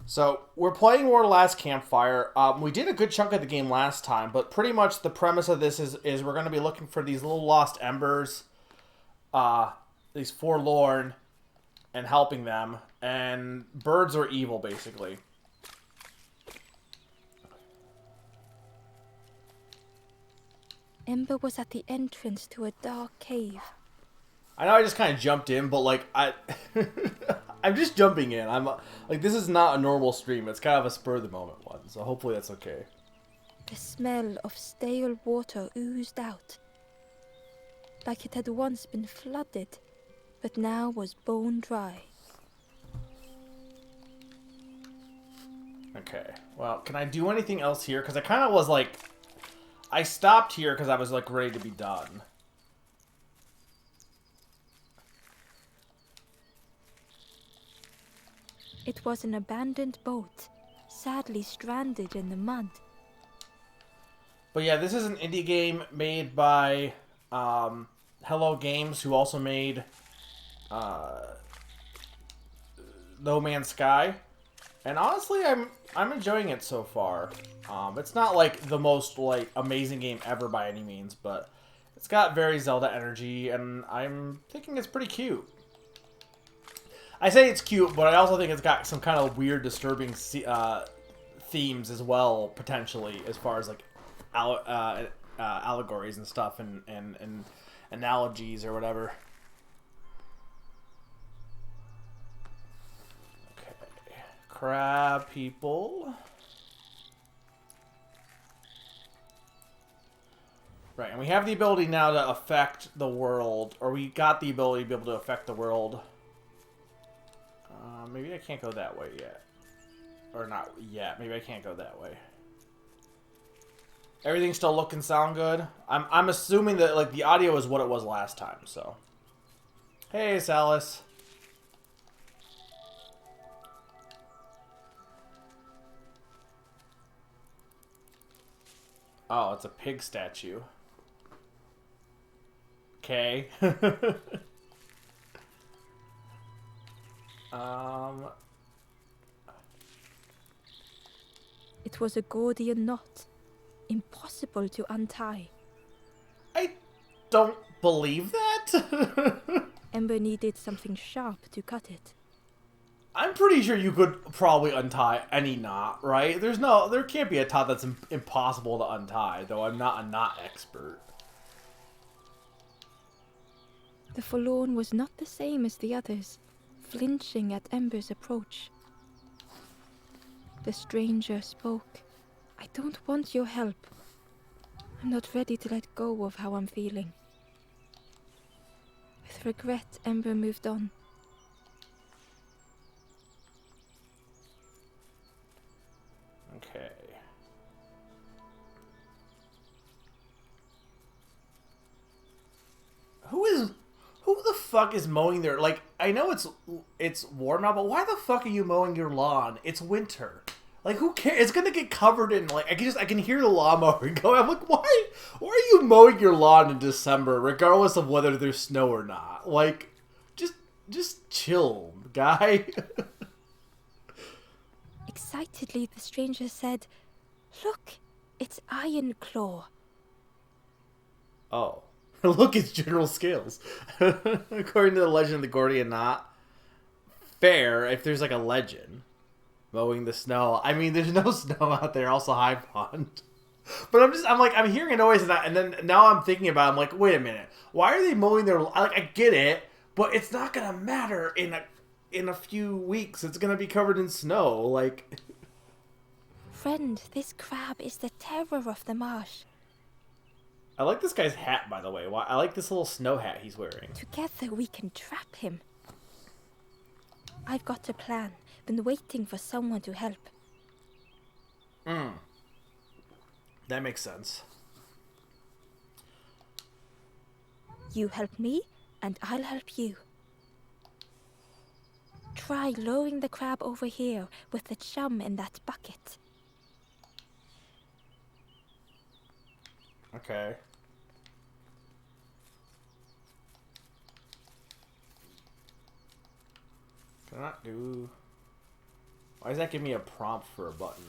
So we're playing War Last Campfire. We did a good chunk of the game last time, but pretty much the premise of this is we're going to be looking for these little lost embers, these forlorn, and helping them. And birds are evil, basically. Ember was at the entrance to a dark cave. I know I just kind of jumped in, but like I'm just jumping in. I'm like this is not a normal stream. It's kind of a spur of the moment one, so hopefully that's okay. The smell of stale water oozed out, like it had once been flooded, but now was bone dry. Okay. Well, can I do anything else here? Because I kind of was like, I stopped here because I was like ready to be done. It was an abandoned boat, sadly stranded in the mud. But yeah, this is an indie game made by Hello Games, who also made No Man's Sky. And honestly, I'm enjoying it so far. It's not like the most like amazing game ever by any means, but it's got very Zelda energy, and I'm thinking it's pretty cute. I say it's cute, but I also think it's got some kind of weird, disturbing themes as well, potentially, as far as like allegories and stuff and analogies or whatever. Okay, crab people. Right, and we have the ability now to affect the world, or we got the ability to be able to affect the world. Maybe I can't go that way yet. Or not yet. Maybe I can't go that way. Everything still look and sound good. I'm assuming that like the audio is what it was last time, so. Hey, Salis. Oh, it's a pig statue. Okay. It was a Gordian knot, impossible to untie. I don't believe that. Ember needed something sharp to cut it. I'm pretty sure you could probably untie any knot, right? There can't be a knot that's impossible to untie, though I'm not a knot expert. The forlorn was not the same as the others, flinching at Ember's approach. The stranger spoke. I don't want your help. I'm not ready to let go of how I'm feeling. With regret, Ember moved on. Okay. Who the fuck is mowing their, like, I know it's warm now, but why the fuck are you mowing your lawn? It's winter. Like, who cares? It's gonna get covered in, like, I can hear the lawnmower going. I'm like, why are you mowing your lawn in December, regardless of whether there's snow or not? Like, just chill, guy. Excitedly, the stranger said, "Look, it's Iron Claw." Oh. Look, it's General Scales. According to the legend of the Gordian Knot. Fair, if there's like a legend. Mowing the snow. I mean, there's no snow out there, also high pond. But I'm hearing a noise and then now I'm thinking about it, I'm like, wait a minute. Why are they mowing their, like, I get it, but it's not gonna matter in a few weeks. It's gonna be covered in snow, like. Friend, this crab is the terror of the marsh. I like this guy's hat, by the way. I like this little snow hat he's wearing. Together we can trap him. I've got a plan. Been waiting for someone to help. That makes sense. You help me, and I'll help you. Try lowering the crab over here with the chum in that bucket. Okay. Cannot do. Why does that give me a prompt for a button?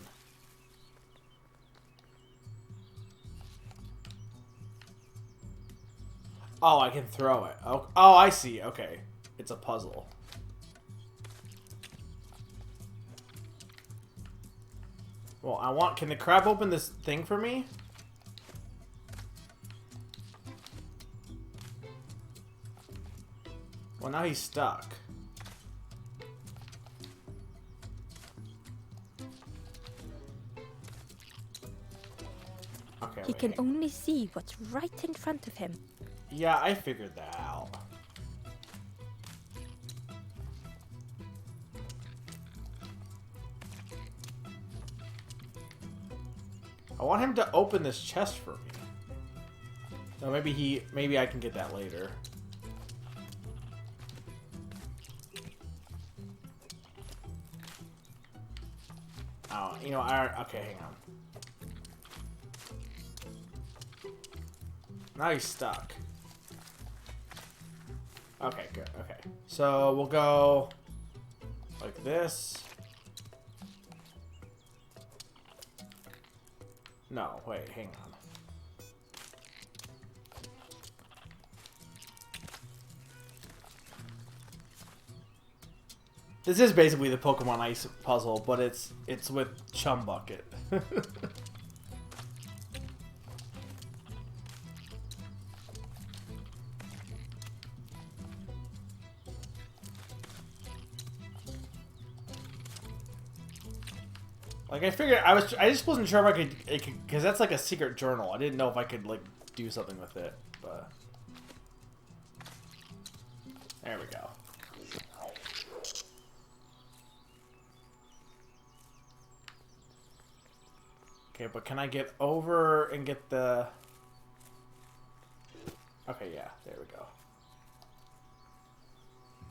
Oh, I can throw it. Oh, I see. Okay. It's a puzzle. Well, can the crab open this thing for me? Well, now he's stuck. Okay, He can only see what's right in front of him. Yeah, I figured that out. I want him to open this chest for me. No, maybe I can get that later. Oh, you know, okay, hang on. Now he's stuck. Okay, good. Okay. So we'll go like this. No, wait, hang on. This is basically the Pokemon Ice puzzle, but it's with Chum Bucket. Like, I figured I just wasn't sure if I could, because that's like a secret journal. I didn't know if I could like do something with it, but there we go. Okay, but can I get over and get the? Okay, yeah, there we go.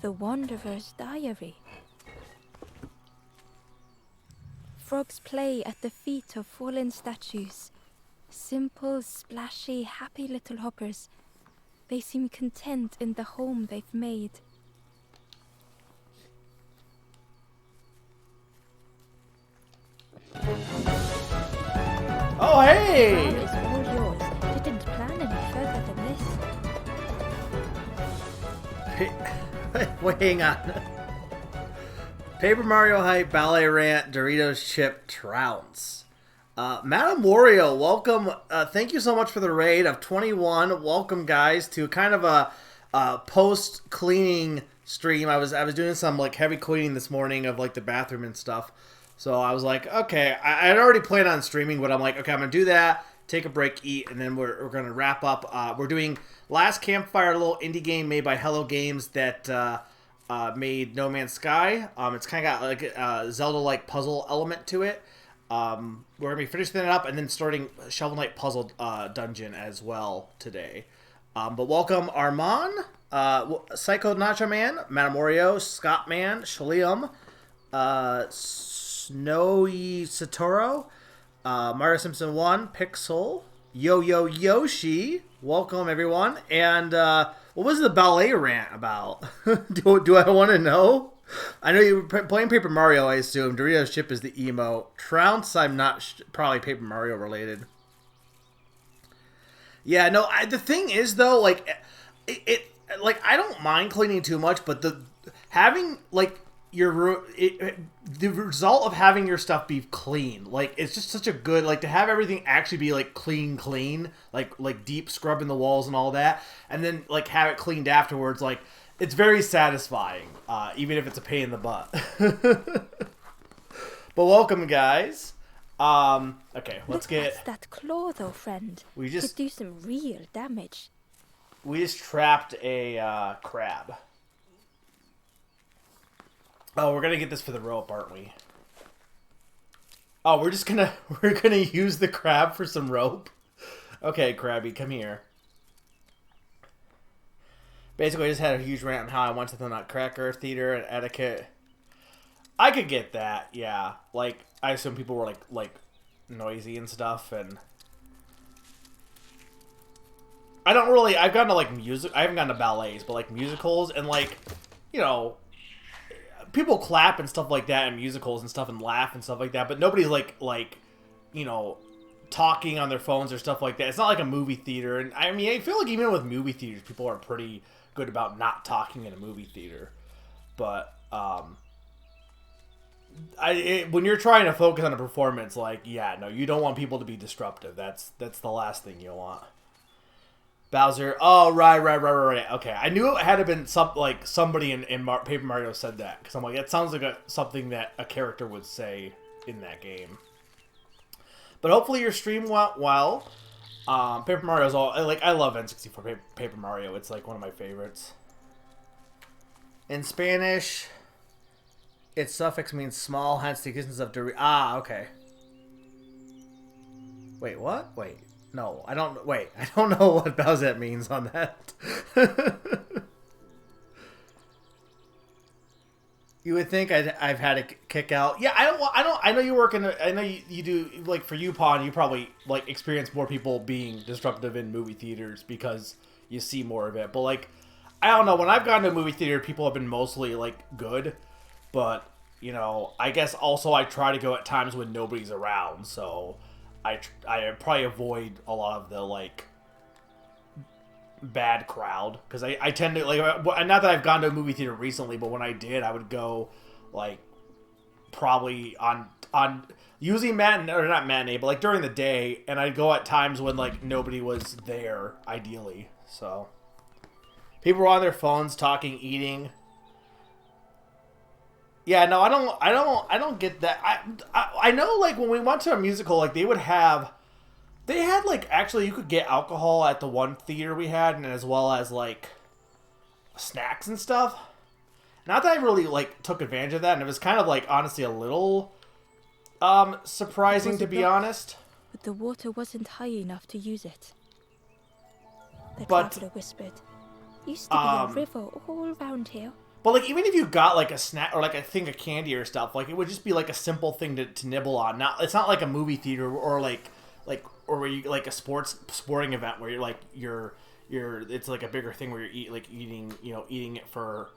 The Wanderer's Diary. Frogs play at the feet of fallen statues. Simple, splashy, happy little hoppers. They seem content in the home they've made. Oh, hey! The car is all yours. Didn't plan any further than this. Wait, hang on. Paper Mario Hype, Ballet Rant, Doritos Chip, Trounce. Madam Wario, welcome. Thank you so much for the raid of 21. Welcome, guys, to kind of a post-cleaning stream. I was doing some like heavy cleaning this morning of like the bathroom and stuff. So I was like, okay, I had already planned on streaming, but I'm like, okay, I'm going to do that, take a break, eat, and then we're going to wrap up. We're doing Last Campfire, a little indie game made by Hello Games that made No Man's Sky. It's kind of got like a Zelda-like puzzle element to it. We're going to be finishing it up and then starting Shovel Knight Puzzle Dungeon as well today. But welcome Armand, Psycho Nacho Man, Madam Wario, Scott Man, Shalium, Snowy Satoru, Mario Simpson 1, Pixel, Yo Yoshi, welcome everyone, and what was the ballet rant about? do I want to know? I know you were playing Paper Mario, I assume. Doritos Chip is the emo. Trounce, I'm not probably Paper Mario related. Yeah, no, the thing is though, like, it like, I don't mind cleaning too much, but having like the result of having your stuff be clean, like, it's just such a good, like, to have everything actually be like clean, like deep scrubbing the walls and all that, and then like have it cleaned afterwards, like, it's very satisfying, even if it's a pain in the butt. But welcome, guys. Okay, let's get. What's that claw, though, friend? We just could do some real damage. We just trapped a crab. Oh, we're gonna get this for the rope, aren't we? Oh, we're gonna use the crab for some rope. Okay, Krabby, come here. Basically, I just had a huge rant on how I went to the Nutcracker Theater and etiquette. I could get that, yeah. Like, I assume people were like noisy and stuff, and I don't really. I've gone to like music. I haven't gone to ballets, but like musicals and like, you know, people clap and stuff like that in musicals and stuff and laugh and stuff like that, but nobody's like you know, talking on their phones or stuff like that. It's not like a movie theater. And I mean, I feel like even with movie theaters, people are pretty good about not talking in a movie theater. But when you're trying to focus on a performance, like, yeah, no, you don't want people to be disruptive. That's the last thing you want. Bowser. Oh, right. Okay, I knew it had to been somebody in Paper Mario said that, because I'm like, that sounds like something that a character would say in that game. But hopefully your stream went well. Paper Mario's all like, I love N64 Paper Mario. It's like one of my favorites. In Spanish, its suffix means small, hence the existence of okay. Wait, what? Wait. No, I don't... Wait, I don't know what Bowsette means on that. You would think I've had a kick out. Yeah, I know you work in... I know you do... Like, for you, Pawn, you probably, like, experience more people being disruptive in movie theaters because you see more of it. But, like, I don't know. When I've gone to a movie theater, people have been mostly, like, good. But, you know, I guess also I try to go at times when nobody's around, so... I probably avoid a lot of the, like, bad crowd. Because I tend to, like, not that I've gone to a movie theater recently, but when I did, I would go, like, probably on usually not matinee, but, like, during the day. And I'd go at times when, like, nobody was there, ideally. So, people were on their phones, talking, eating. Yeah, no, I don't get that. I know, like, when we went to a musical, like, they had, like, actually, you could get alcohol at the one theater we had, and as well as, like, snacks and stuff. Not that I really, like, took advantage of that, and it was kind of, like, honestly, a little, surprising, to be honest. But the water wasn't high enough to use it. The traveler whispered, "Used to be a river all round here." But, like, even if you got, like, a snack or, like, a thing of candy or stuff, like, it would just be, like, a simple thing to nibble on. It's not like a movie theater or, or where you, like, a sporting event where you're, it's, like, a bigger thing where you're eating it for,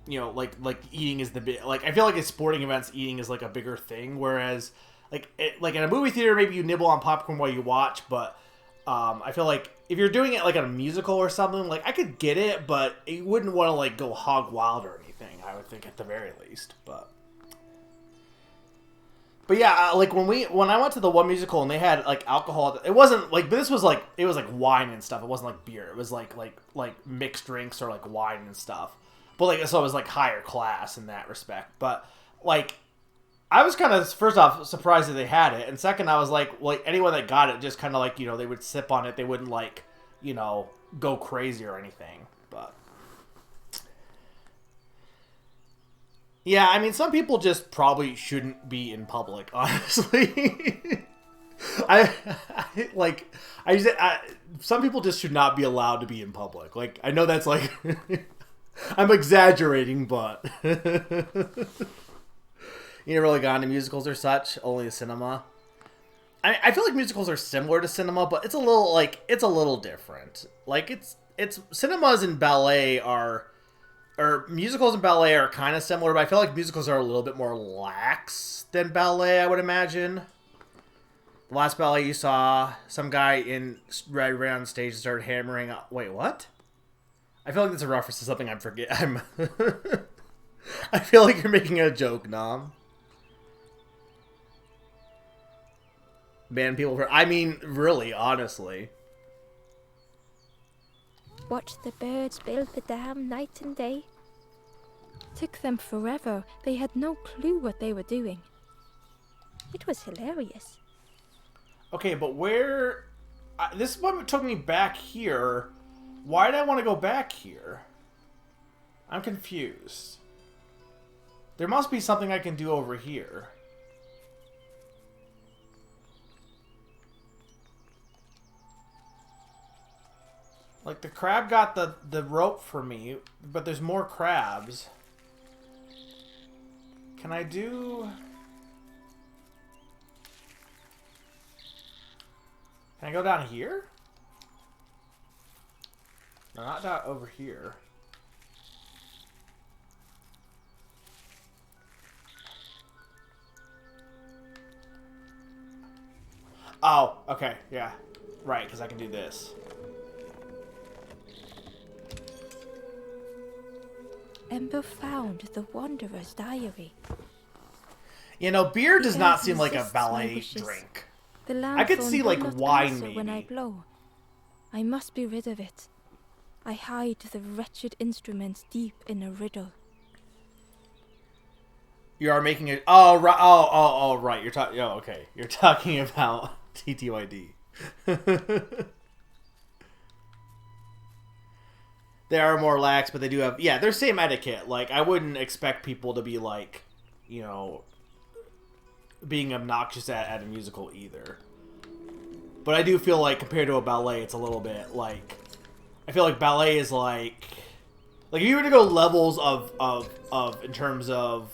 like, eating is the big, like, I feel like at sporting events, eating is, like, a bigger thing, whereas, like, in a movie theater, maybe you nibble on popcorn while you watch, but, I feel like if you're doing it like at a musical or something, like, I could get it, but you wouldn't want to, like, go hog wild or anything, I would think, at the very least. But yeah, like, when I went to the one musical and they had, like, alcohol, it wasn't like, but this was like, it was like wine and stuff. It wasn't like beer. It was like mixed drinks or like wine and stuff. But, like, so it was like higher class in that respect. But, like, I was kind of, first off, surprised that they had it. And second, I was like, anyone that got it just kind of, like, they would sip on it. They wouldn't, like, go crazy or anything. But yeah, I mean, some people just probably shouldn't be in public, honestly. Some people just should not be allowed to be in public. Like, I know that's, like, I'm exaggerating, but... You never really gone to musicals or such? Only the cinema? I feel like musicals are similar to cinema, but it's a little different. Like, it's cinemas and ballet or musicals and ballet are kind of similar, but I feel like musicals are a little bit more lax than ballet, I would imagine. The last ballet you saw, some guy right on stage started hammering. Wait, what? I feel like that's a reference to something I feel like you're making a joke, Nom. Ban people I mean, really, honestly. Watch the birds build the dam night and day. Took them forever. They had no clue what they were doing. It was hilarious. Okay, but where... this one took me back here. Why did I want to go back here? I'm confused. There must be something I can do over here. Like, the crab got the rope for me, but there's more crabs. Can I do... Can I go down here? No, not down over here. Oh, okay, yeah. Right, because I can do this. Ember found the Wanderer's diary. You know, beer does The not earth seem like a resists my ballet wishes. drink. The I could lanthorn see, will like, not wine, answer when I maybe. blow. I must be rid of it. I hide the wretched instrument deep in a riddle. You are making it. Oh, right. Oh, right. You're talking. Oh, okay. You're talking about TTYD. They are more lax, but they do have. Yeah, they're same etiquette. Like, I wouldn't expect people to be like, you know, being obnoxious at a musical either. But I do feel like compared to a ballet, it's a little bit like. I feel like ballet is like if you were to go levels of in terms of.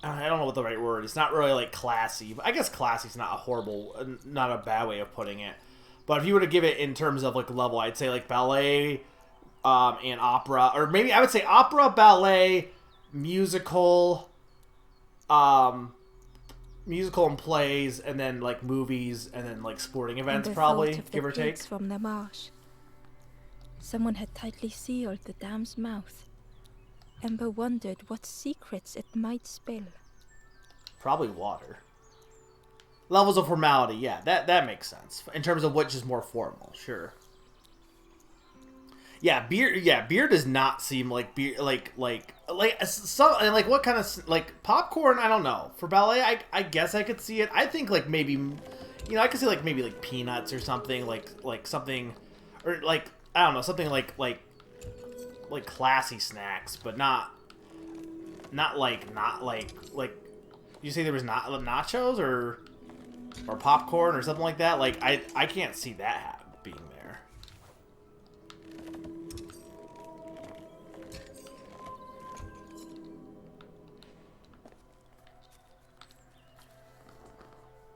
I don't know what the right word is. It's not really like classy. But I guess classy is not a horrible, not a bad way of putting it. But if you were to give it in terms of like level, I'd say like ballet, and opera, or maybe I would say opera, ballet, musical, musical and plays, and then like movies, and then like sporting events, Ember probably, thought of give the or take. pigs from the marsh. Someone had tightly sealed the dam's mouth. Ember wondered what secrets it might spill. Probably water. Levels of formality, yeah, that makes sense. In terms of which is more formal, sure. Yeah, beer does not seem like beer, like some, and like what kind of, like popcorn, I don't know. For ballet, I guess I could see it. I think like maybe, you know, I could see like maybe like peanuts or something, like something, or like, I don't know, something like classy snacks, but not like you say there was not nachos or popcorn or something like that. Like I can't see that being there.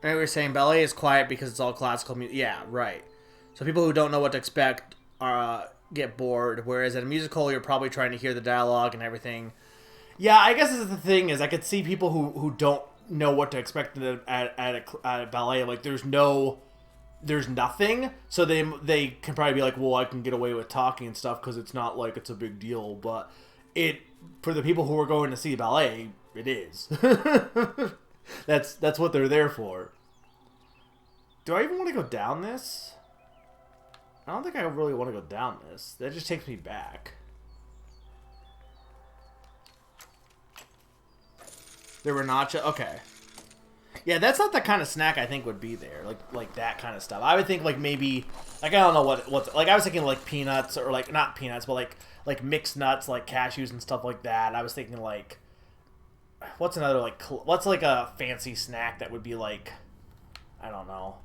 And we were saying ballet is quiet because it's all classical music. Yeah, right. So people who don't know what to expect get bored. Whereas at a musical, you're probably trying to hear the dialogue and everything. Yeah, I guess this is the thing is I could see people who don't know what to expect at a ballet. Like there's nothing, so they can probably be like, well, I can get away with talking and stuff because it's not like it's a big deal. But it for the people who are going to see ballet, it is. That's what they're there for. Do I even want to go down this? I don't think I really want to go down this. That just takes me back. There were nachos. Okay. Yeah, that's not the kind of snack I think would be there. Like that kind of stuff. I would think like maybe like I don't know what like I was thinking like peanuts or like not peanuts but like mixed nuts like cashews and stuff like that. I was thinking like what's another like what's like a fancy snack that would be like I don't know.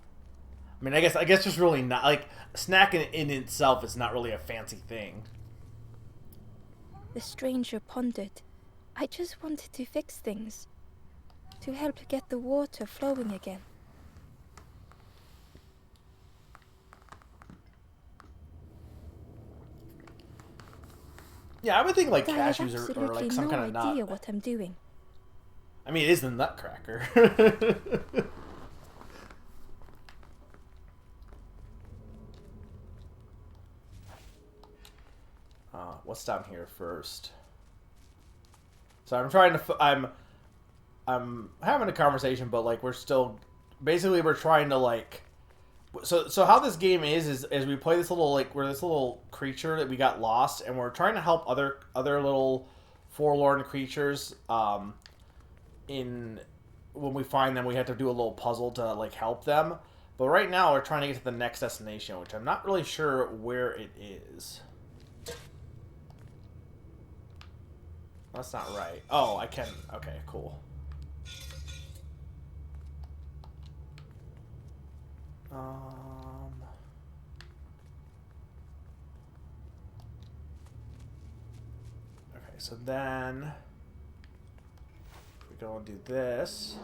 I mean, I guess just really not like snack in itself is not really a fancy thing. The stranger pondered. I just wanted to fix things. To help get the water flowing again. Yeah, I would think like But I have cashews or like absolutely some no kind of nut. idea what I'm doing. I mean, it is the nutcracker. What's down here first? So I'm trying to. I'm having a conversation, but like we're still. Basically, we're trying to like. So how this game is we play this little like we're this little creature that we got lost, and we're trying to help other little forlorn creatures. In when we find them, we have to do a little puzzle to like help them. But right now, we're trying to get to the next destination, which I'm not really sure where it is. That's not right. Oh, I can. Okay, cool. Okay, so then we go and do this.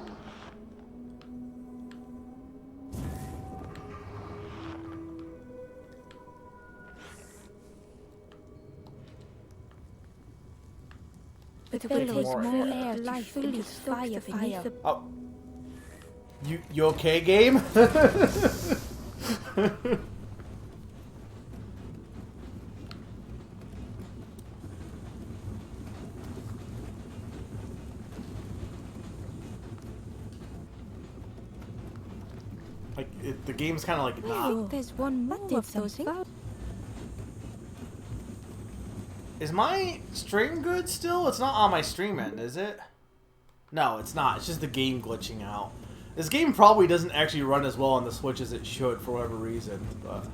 But there was more air to fully fire beneath the... Oh. You okay, game? The game's kind of like I not. think there's one more of those. Is my stream good still? It's not on my stream end, is it? No, it's not. It's just the game glitching out. This game probably doesn't actually run as well on the Switch as it should for whatever reason, but...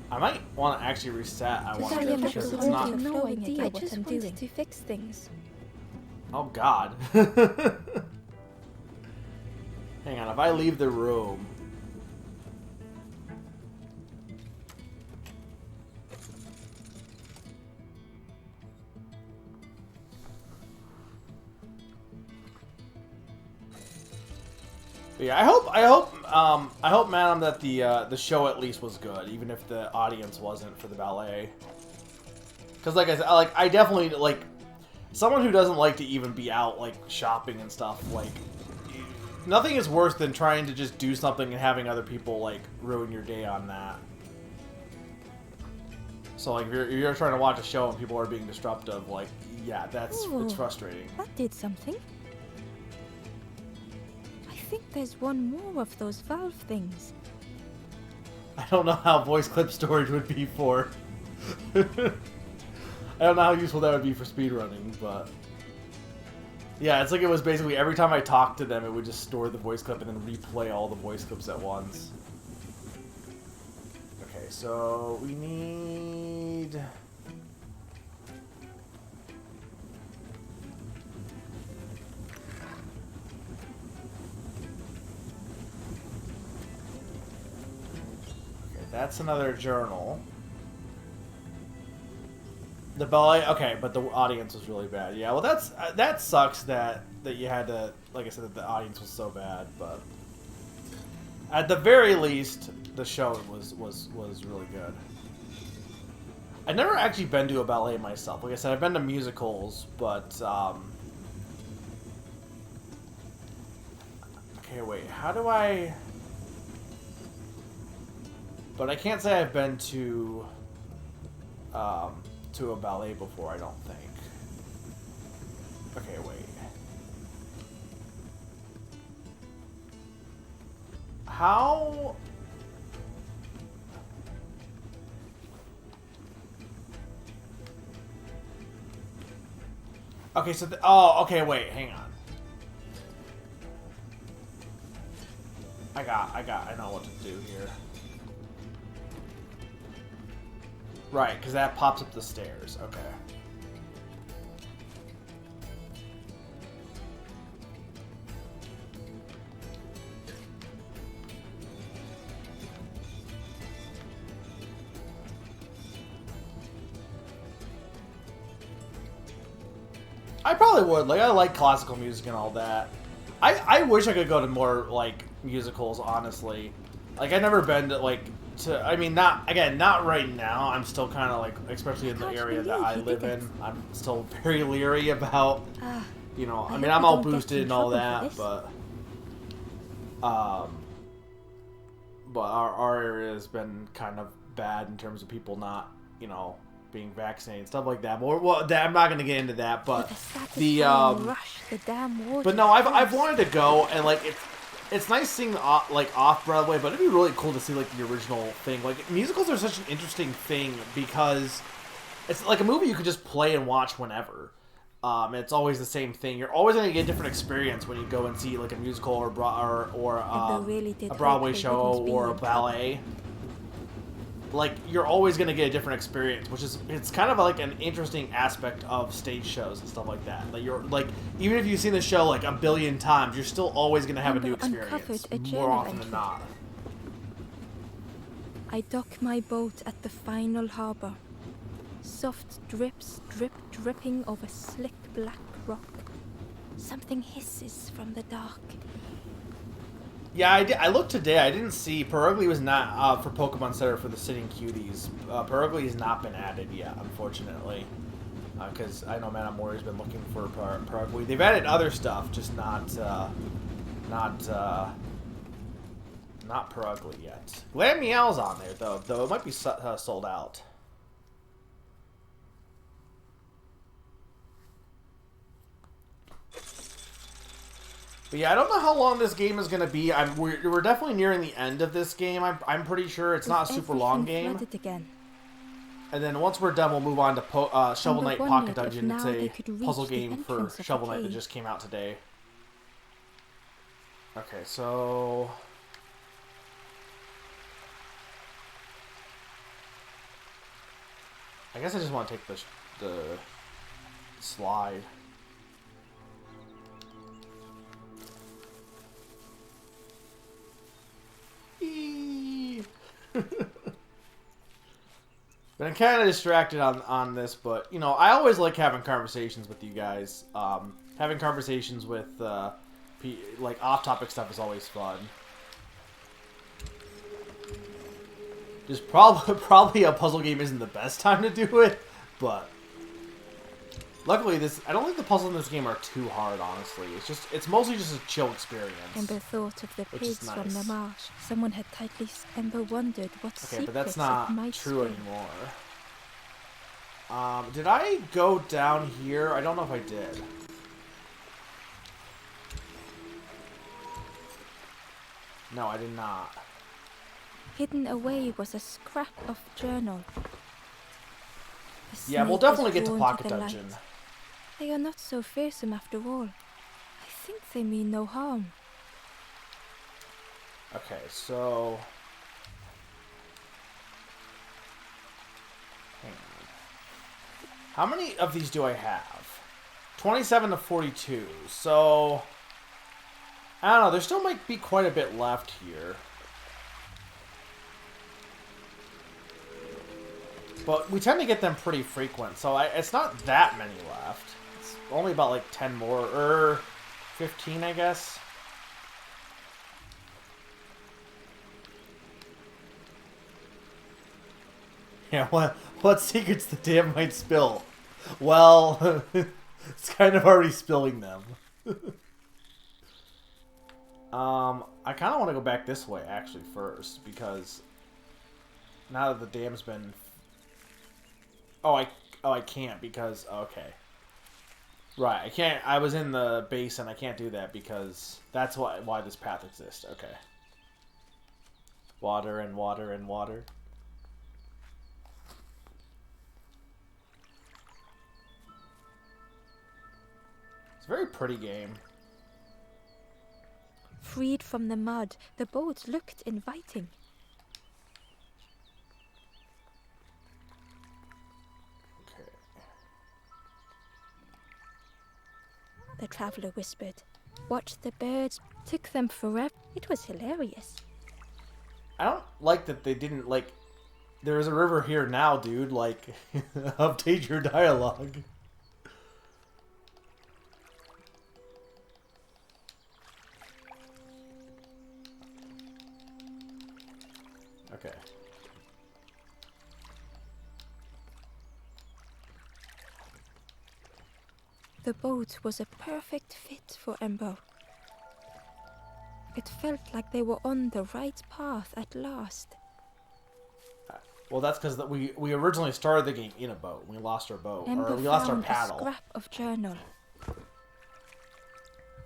I might want to actually reset. I want to make sure it's not... No idea what I'm doing to fix things. Oh god. Hang on, if I leave the room... Yeah, I hope, madam, that the show at least was good, even if the audience wasn't for the ballet. Because, like I said, I definitely someone who doesn't like to even be out shopping and stuff. Nothing is worse than trying to just do something and having other people ruin your day on that. So if you're trying to watch a show and people are being disruptive, yeah, it's frustrating. That did something. I think there's one more of those valve things. I don't know how voice clip storage would be for. I don't know how useful that would be for speedrunning, but... Yeah, it's like it was basically every time I talked to them, it would just store the voice clip and then replay all the voice clips at once. Okay, so we need... That's another journal. The ballet, okay, but the audience was really bad. Yeah, well, that sucks that you had to, like I said, that the audience was so bad. But at the very least, the show was really good. I've never actually been to a ballet myself. Like I said, I've been to musicals, but okay, wait, how do I? But I can't say I've been to a ballet before, I don't think. Okay, wait. How... Okay, so... oh, okay, wait, hang on. I know what to do here. Right, because that pops up the stairs. Okay. I probably would. I like classical music and all that. I wish I could go to more, musicals, honestly. I've never been to, I mean, not right now. I'm still kind of especially in the area that I live in, I'm still very leery about, you know, I mean, I'm all boosted and all that, but our area has been kind of bad in terms of people not, you know, being vaccinated and stuff like that. Well, I'm not going to get into that, but but no, I've wanted to go, and it's nice seeing the off Broadway, but it'd be really cool to see the original thing. Musicals are such an interesting thing because it's like a movie you could just play and watch whenever. It's always the same thing. You're always going to get a different experience when you go and see a musical or a Broadway show or a ballet. You're always going to get a different experience, it's kind of an interesting aspect of stage shows and stuff like that. Even if you've seen the show a billion times, you're still always going to have a new experience, more often than not. I dock my boat at the final harbor. Soft drips dripping over slick black rock. Something hisses from the dark. Yeah, I did. I looked today. I didn't see Perugly was not for Pokemon Center for the Sitting Cuties. Perugly has not been added yet, unfortunately. Because I know Man Warrior's been looking for Perugly. They've added other stuff, just not Perugly yet. Glam Meow's on there though it might be sold out. But yeah, I don't know how long this game is going to be. We're definitely nearing the end of this game. I'm pretty sure it's not a super long game. Again. And then once we're done, we'll move on to Shovel Knight Pocket Dungeon. It's a puzzle game for Shovel Knight that just came out today. Okay, so... I guess I just want to take the slide. Been kind of distracted on this, but, you know, I always like having conversations with you guys. Having conversations with, like, off-topic stuff is always fun. Just probably a puzzle game isn't the best time to do it, but... Luckily, I don't think the puzzles in this game are too hard, honestly. It's mostly just a chill experience. Ember thought of the pigs nice. From the marsh. Someone had tightly... Ember wondered what secrets but that's not true spring. anymore. Did I go down here? I don't know if I did. No, I did not. Hidden away was a scrap of journal. Yeah, we'll definitely get to Pocket Dungeon. Light. They are not so fearsome after all. I think they mean no harm. Okay, so... Hang on. How many of these do I have? 27 to 42. So... I don't know, there still might be quite a bit left here. But we tend to get them pretty frequent, so it's not that many left. It's only about like 10 more, or 15, I guess. Yeah, what secrets the dam might spill? Well, it's kind of already spilling them. I kind of want to go back this way, actually, first, because now that the dam's been... Oh, I can't because... Okay. Right, I can't... I was in the basin. I can't do that because that's why this path exists. Okay. Water and water and water. It's a very pretty game. Freed from the mud, the boat looked inviting. The traveler whispered. Watch the birds. Took them forever. It was hilarious. I don't like that they didn't, like... There's a river here now, dude. Like, update your dialogue. Okay. The boat was a perfect fit for Ember. It felt like they were on the right path at last. Well, that's because we originally started the game in a boat. We lost our boat, Ember or we lost our found paddle. A scrap of journal.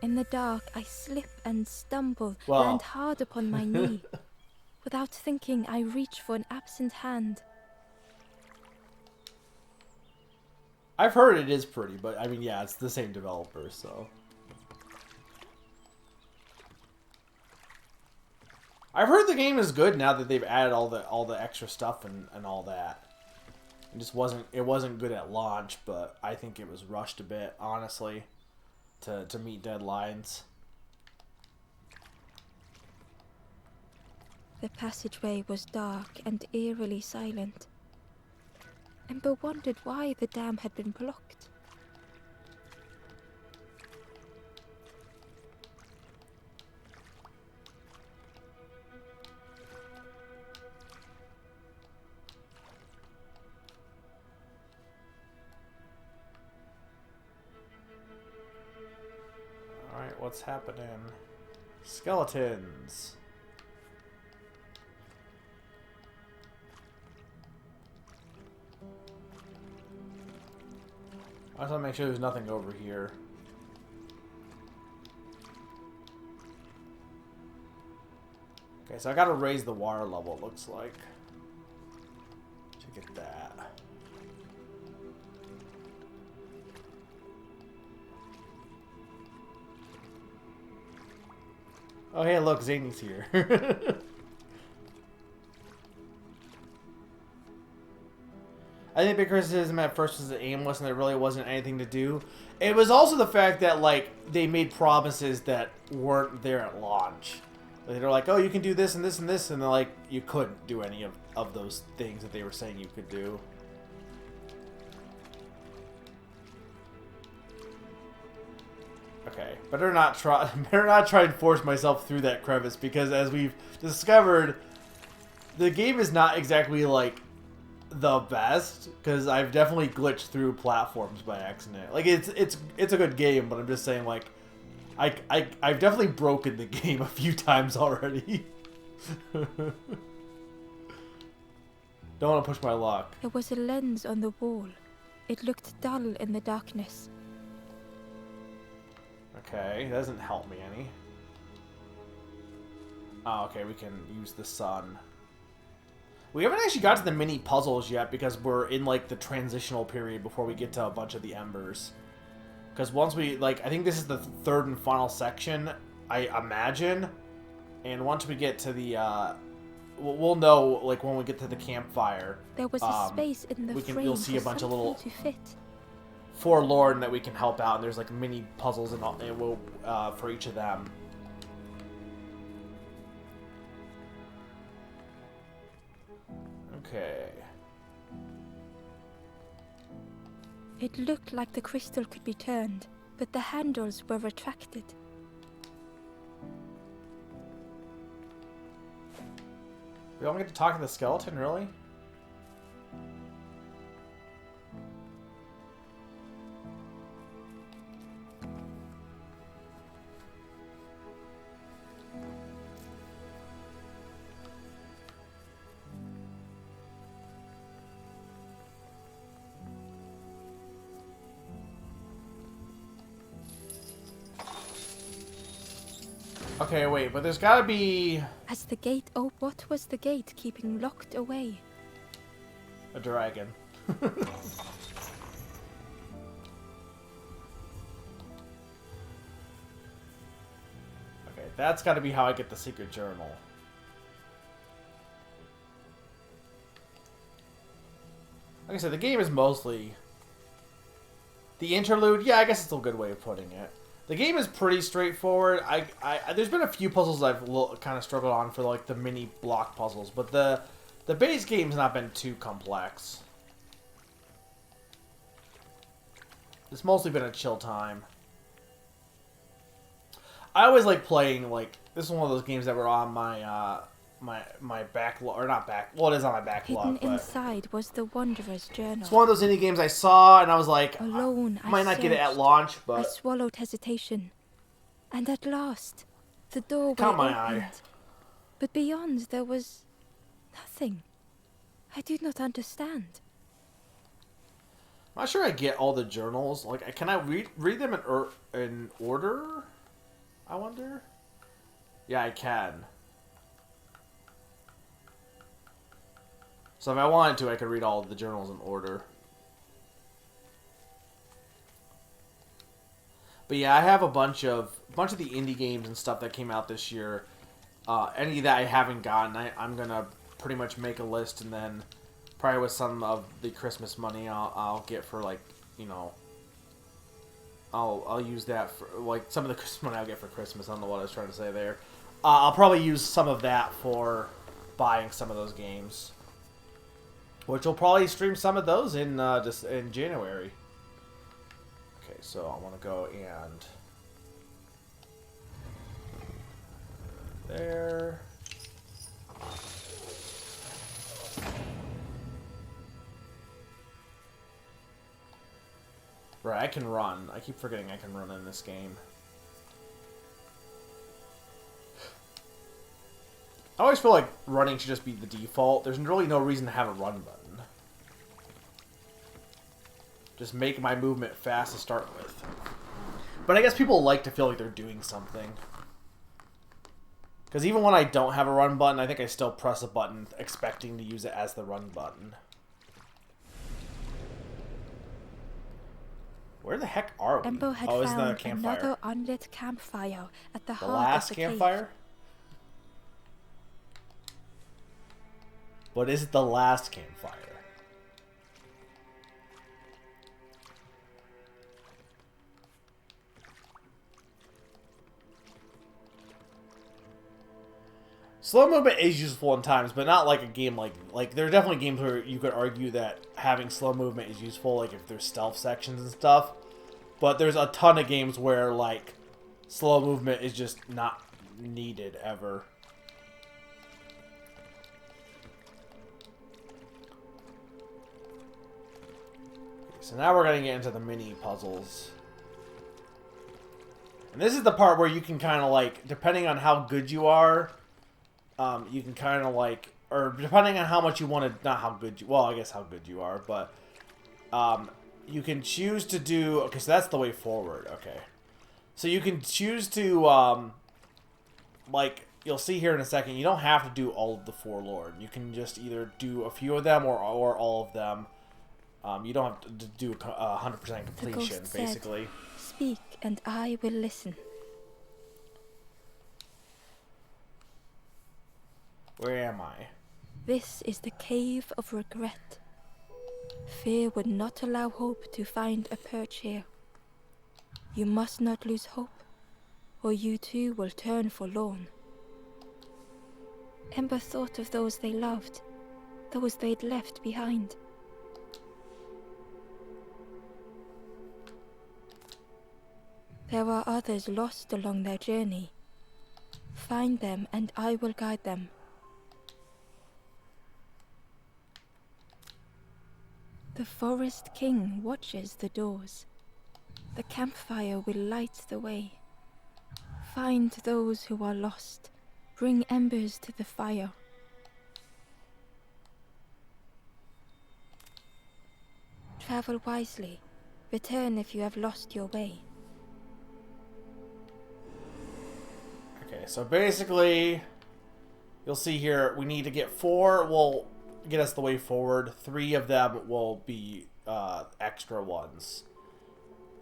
In the dark, I slip and stumble, land hard upon my knee. Without thinking, I reach for an absent hand. I've heard it is pretty, but I mean, yeah, it's the same developer, so. I've heard the game is good now that they've added all the extra stuff and all that. It wasn't good at launch, but I think it was rushed a bit, honestly, to meet deadlines. The passageway was dark and eerily silent. Ember wondered why the dam had been blocked. Alright, what's happening? Skeletons. I just want to make sure there's nothing over here. Okay, so I gotta raise the water level, it looks like. To get that. Oh, hey, look, Zany's here. I think the criticism at first was aimless and there really wasn't anything to do. It was also the fact that, like, they made promises that weren't there at launch. Like, they're like, oh, you can do this and this and this, and they're like, you couldn't do any of those things that they were saying you could do. Okay, better not try and force myself through that crevice, because as we've discovered, the game is not exactly, like, the best, because I've definitely glitched through platforms by accident. Like, it's a good game, but I'm just saying, like, I've definitely broken the game a few times already. Don't want to push my luck. There was a lens on the wall. It looked dull in the darkness. Okay, that doesn't help me any. Oh, okay, we can use the sun. We haven't actually got to the mini puzzles yet because we're in, like, the transitional period before we get to a bunch of the embers. Because once we, like, I think this is the third and final section, I imagine. And once we get to the, we'll know, like, when we get to the campfire. There was a space in the frame you'll see a bunch of little to fit. forlorn that we can help out, and there's, like, mini puzzles and we'll, for each of them. Okay. It looked like the crystal could be turned, but the handles were retracted. We don't get to talk to the skeleton, really? Okay, wait, but there's gotta be... As the gate what was the gate keeping locked away? a dragon. Okay, that's gotta be how I get the secret journal. Like I said, the game is mostly... The interlude, yeah, I guess it's a good way of putting it. The game is pretty straightforward. There's been a few puzzles I've kind of struggled on for, like, the mini block puzzles, but the base game's not been too complex. It's mostly been a chill time. I always like playing, like, this is one of those games that were on my my backlog, or not back. Well, it is on my backlog. Hidden inside was the Wanderer's journal. It's one of those indie games I saw, and I was like, Alone, I might not get it at launch, but I swallowed hesitation, and at last, the doorway caught my opened. eye. But beyond there was nothing. I do not understand. I'm not sure I get all the journals. Like, can I read them in order? I wonder. Yeah, I can. So if I wanted to, I could read all of the journals in order. But yeah, I have a bunch of the indie games and stuff that came out this year. Any that I haven't gotten, I'm gonna pretty much make a list, and then probably with some of the Christmas money, I'll get for, like, you know, I'll use that for, like, some of the Christmas money I'll get for Christmas. I don't know what I was trying to say there. I'll probably use some of that for buying some of those games. Which will probably stream some of those in just in January. Okay, so I want to go and there. Right, I can run. I keep forgetting I can run in this game. I always feel like running should just be the default. There's really no reason to have a run button. Just make my movement fast to start with. But I guess people like to feel like they're doing something. Because even when I don't have a run button, I think I still press a button expecting to use it as the run button. Where the heck are we? Ember had isn't that a found campfire? another unlit campfire at the The heart last of the campfire? cave. But is it the last campfire? Slow movement is useful in times, but not like a game like there are definitely games where you could argue that having slow movement is useful, like if there's stealth sections and stuff. But there's a ton of games where like slow movement is just not needed ever. So now we're going to get into the mini puzzles. And this is the part where you can kind of like, depending on how good you are, you can kind of like, or depending on how much you want to, not how good you, well, I guess how good you are, but you can choose to do, okay, so that's the way forward, okay. So you can choose to, like, you'll see here in a second, you don't have to do all of the Forlorn. You can just either do a few of them or all of them. You don't have to do 100% completion, basically. Speak, and I will listen. Where am I? This is the cave of regret. Fear would not allow hope to find a perch here. You must not lose hope, or you too will turn forlorn. Ember thought of those they loved, those they'd left behind. There are others lost along their journey. Find them, and I will guide them. The Forest King watches the doors. The campfire will light the way. Find those who are lost. Bring embers to the fire. Travel wisely. Return if you have lost your way. Okay, so basically, you'll see here, we need to get 4 will get us the way forward. 3 of them will be extra ones.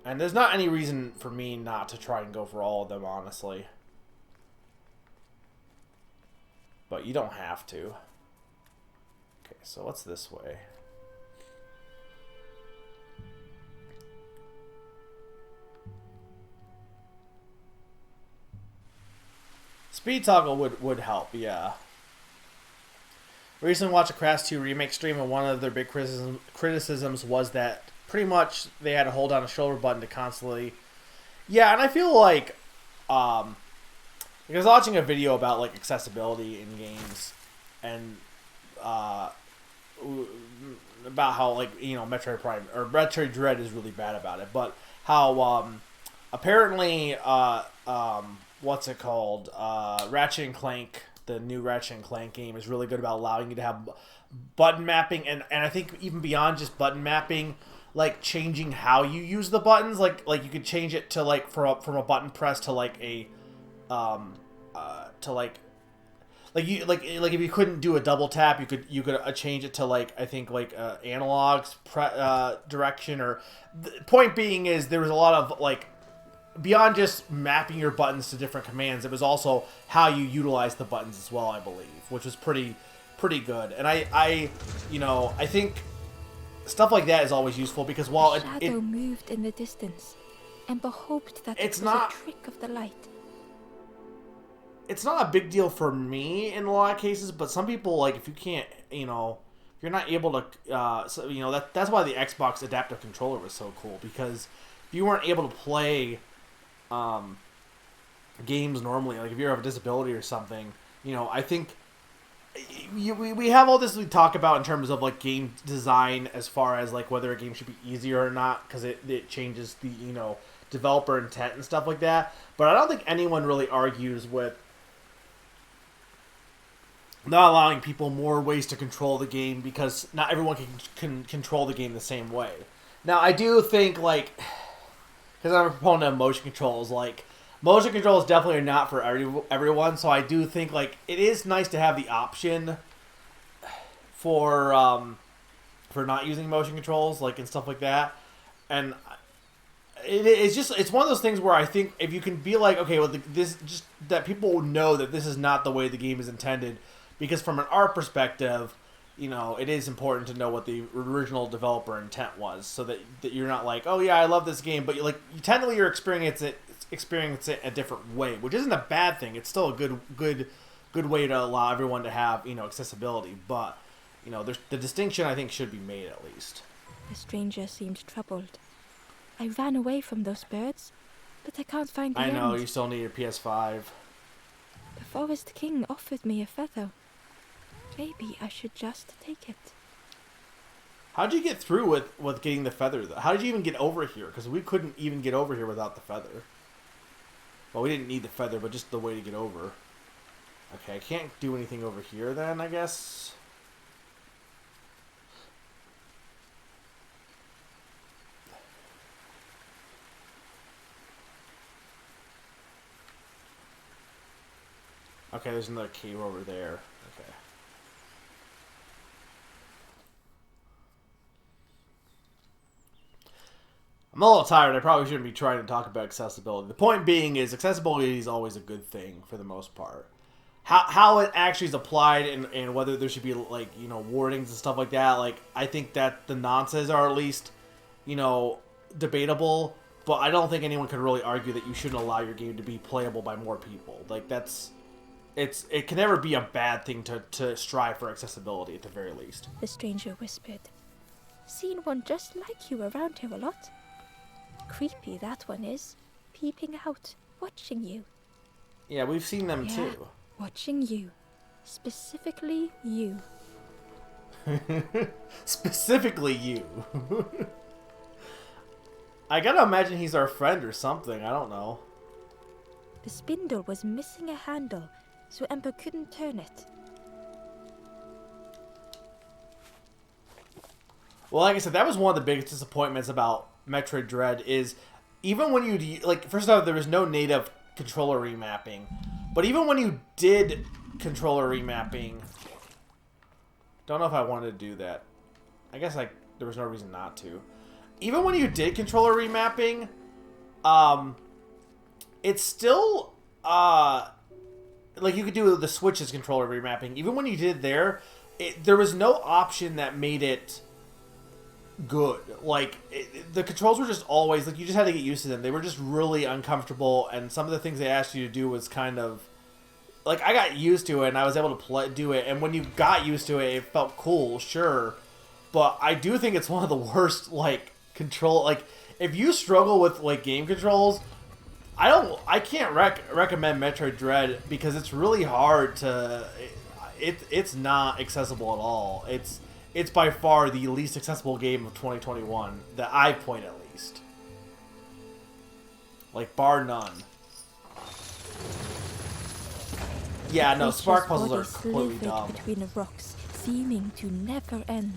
And there's not any reason for me not to try and go for all of them, honestly. But you don't have to. Okay, so what's this way? Speed toggle would help, yeah. Recently watched a Crash 2 remake stream, and one of their big criticisms was that pretty much they had to hold down a shoulder button to constantly... Yeah, and I feel like... I was watching a video about like accessibility in games, and about how, like, you know, Metroid Prime or Metroid Dread is really bad about it, but how apparently what's it called? Ratchet and Clank, the new Ratchet and Clank game, is really good about allowing you to have button mapping, and I think even beyond just button mapping, like changing how you use the buttons, like you could change it to like from a button press to like a to like if you couldn't do a double tap, you could change it to like, I think like analog direction, or the point being is there was a lot of like, beyond just mapping your buttons to different commands, it was also how you utilize the buttons as well, I believe, which was pretty good. And I you know, I think stuff like that is always useful, because while a shadow moved in the distance, Ember hoped that it was a trick of the light. It's not a big deal for me in a lot of cases, but some people, like, if you can't, you know, if you're not able to, so, you know, that's why the Xbox adaptive controller was so cool, because if you weren't able to play games normally, like if you have a disability or something, you know, I think we have all this we talk about in terms of like game design, as far as like whether a game should be easier or not, because it changes the, you know, developer intent and stuff like that. But I don't think anyone really argues with not allowing people more ways to control the game because not everyone can control the game the same way. Now, I do think, like, because I'm a proponent of motion controls, like, motion controls definitely are not for everyone, so I do think, like, it is nice to have the option for not using motion controls, like, and stuff like that. And it's one of those things where I think if you can be like, okay, well, this just that people know that this is not the way the game is intended, because from an art perspective, it is important to know what the original developer intent was, so that you're not like, oh yeah, I love this game, but technically you're experiencing it a different way, which isn't a bad thing. It's still a good way to allow everyone to have accessibility, but there's the distinction I think should be made at least. The stranger seemed troubled. I ran away from those birds, but I can't find the end. I know, you still need your PS5. The Forest King offered me a feather. Maybe I should just take it. How'd you get through with getting the feather, though? How did you even get over here? Because we couldn't even get over here without the feather. Well, we didn't need the feather, but just the way to get over. Okay, I can't do anything over here then, I guess. Okay, there's another cave over there. Okay. I'm a little tired. I probably shouldn't be trying to talk about accessibility. The point being is accessibility is always a good thing for the most part. How it actually is applied and whether there should be, like, warnings and stuff like that, like, I think that the nonsense are at least, debatable, but I don't think anyone could really argue that you shouldn't allow your game to be playable by more people. Like, it can never be a bad thing to strive for accessibility at the very least. The stranger whispered. Seen one just like you around here a lot. Creepy that one is. Peeping out, watching you. Yeah, we've seen them too. Watching you. Specifically you. Specifically you. I gotta imagine he's our friend or something. I don't know. The spindle was missing a handle, so Ember couldn't turn it. Well, like I said, that was one of the biggest disappointments about Metroid Dread is even when you, like, first off, there was no native controller remapping, but even when you did controller remapping, don't know if I wanted to do that. I guess there was no reason not to. Even when you did controller remapping, it's still, like, you could do the Switch's controller remapping. Even when you did there was no option that made it good. Like, the controls were just always, like, you just had to get used to them. They were just really uncomfortable, and some of the things they asked you to do was kind of, like, I got used to it, and I was able to do it, and when you got used to it, it felt cool, sure, but I do think it's one of the worst, like, control, like, if you struggle with, like, game controls, I can't recommend Metroid Dread, because it's really hard to, it's not accessible at all. It's by far the least accessible game of 2021 that I've played, at least. Like, bar none. Yeah, no, spark puzzles are completely dumb. Between the rocks, seeming to never end.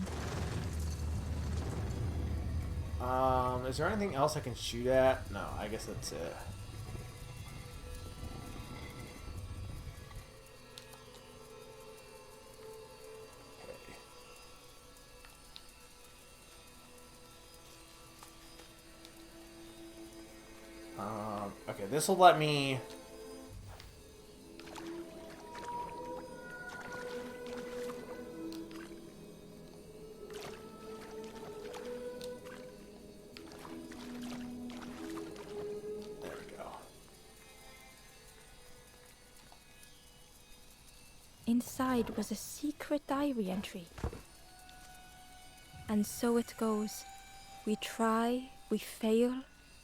Is there anything else I can shoot at? No, I guess that's it. Okay, this will let me... There we go. Inside was a secret diary entry. And so it goes. We try, we fail,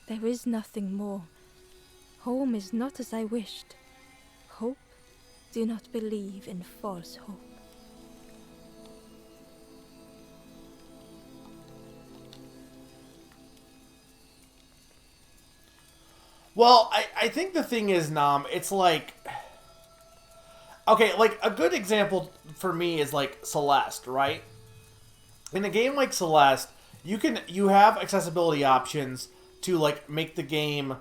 there is nothing more. Home is not as I wished. Hope, do not believe in false hope. Well, I think the thing is, Nam, it's like... okay, like a good example for me is like Celeste, right? In a game like Celeste, you have accessibility options to like make the game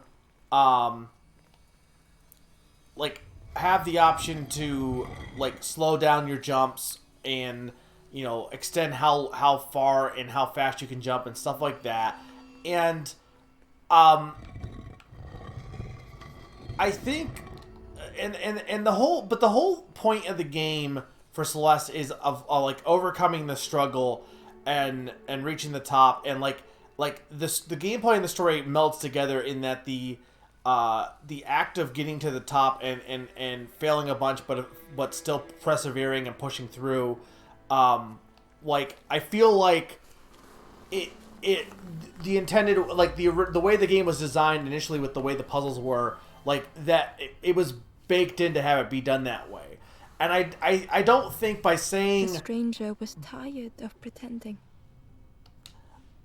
like have the option to like slow down your jumps and extend how far and how fast you can jump and stuff like that. And I think and the whole point of the game for Celeste is of like overcoming the struggle and reaching the top, and like this the gameplay and the story melts together in that the act of getting to the top and failing a bunch but still persevering and pushing through, like I feel like it the intended, like the way the game was designed initially with the way the puzzles were, like that it was baked in to have it be done that way. And I don't think by saying The stranger was tired of pretending.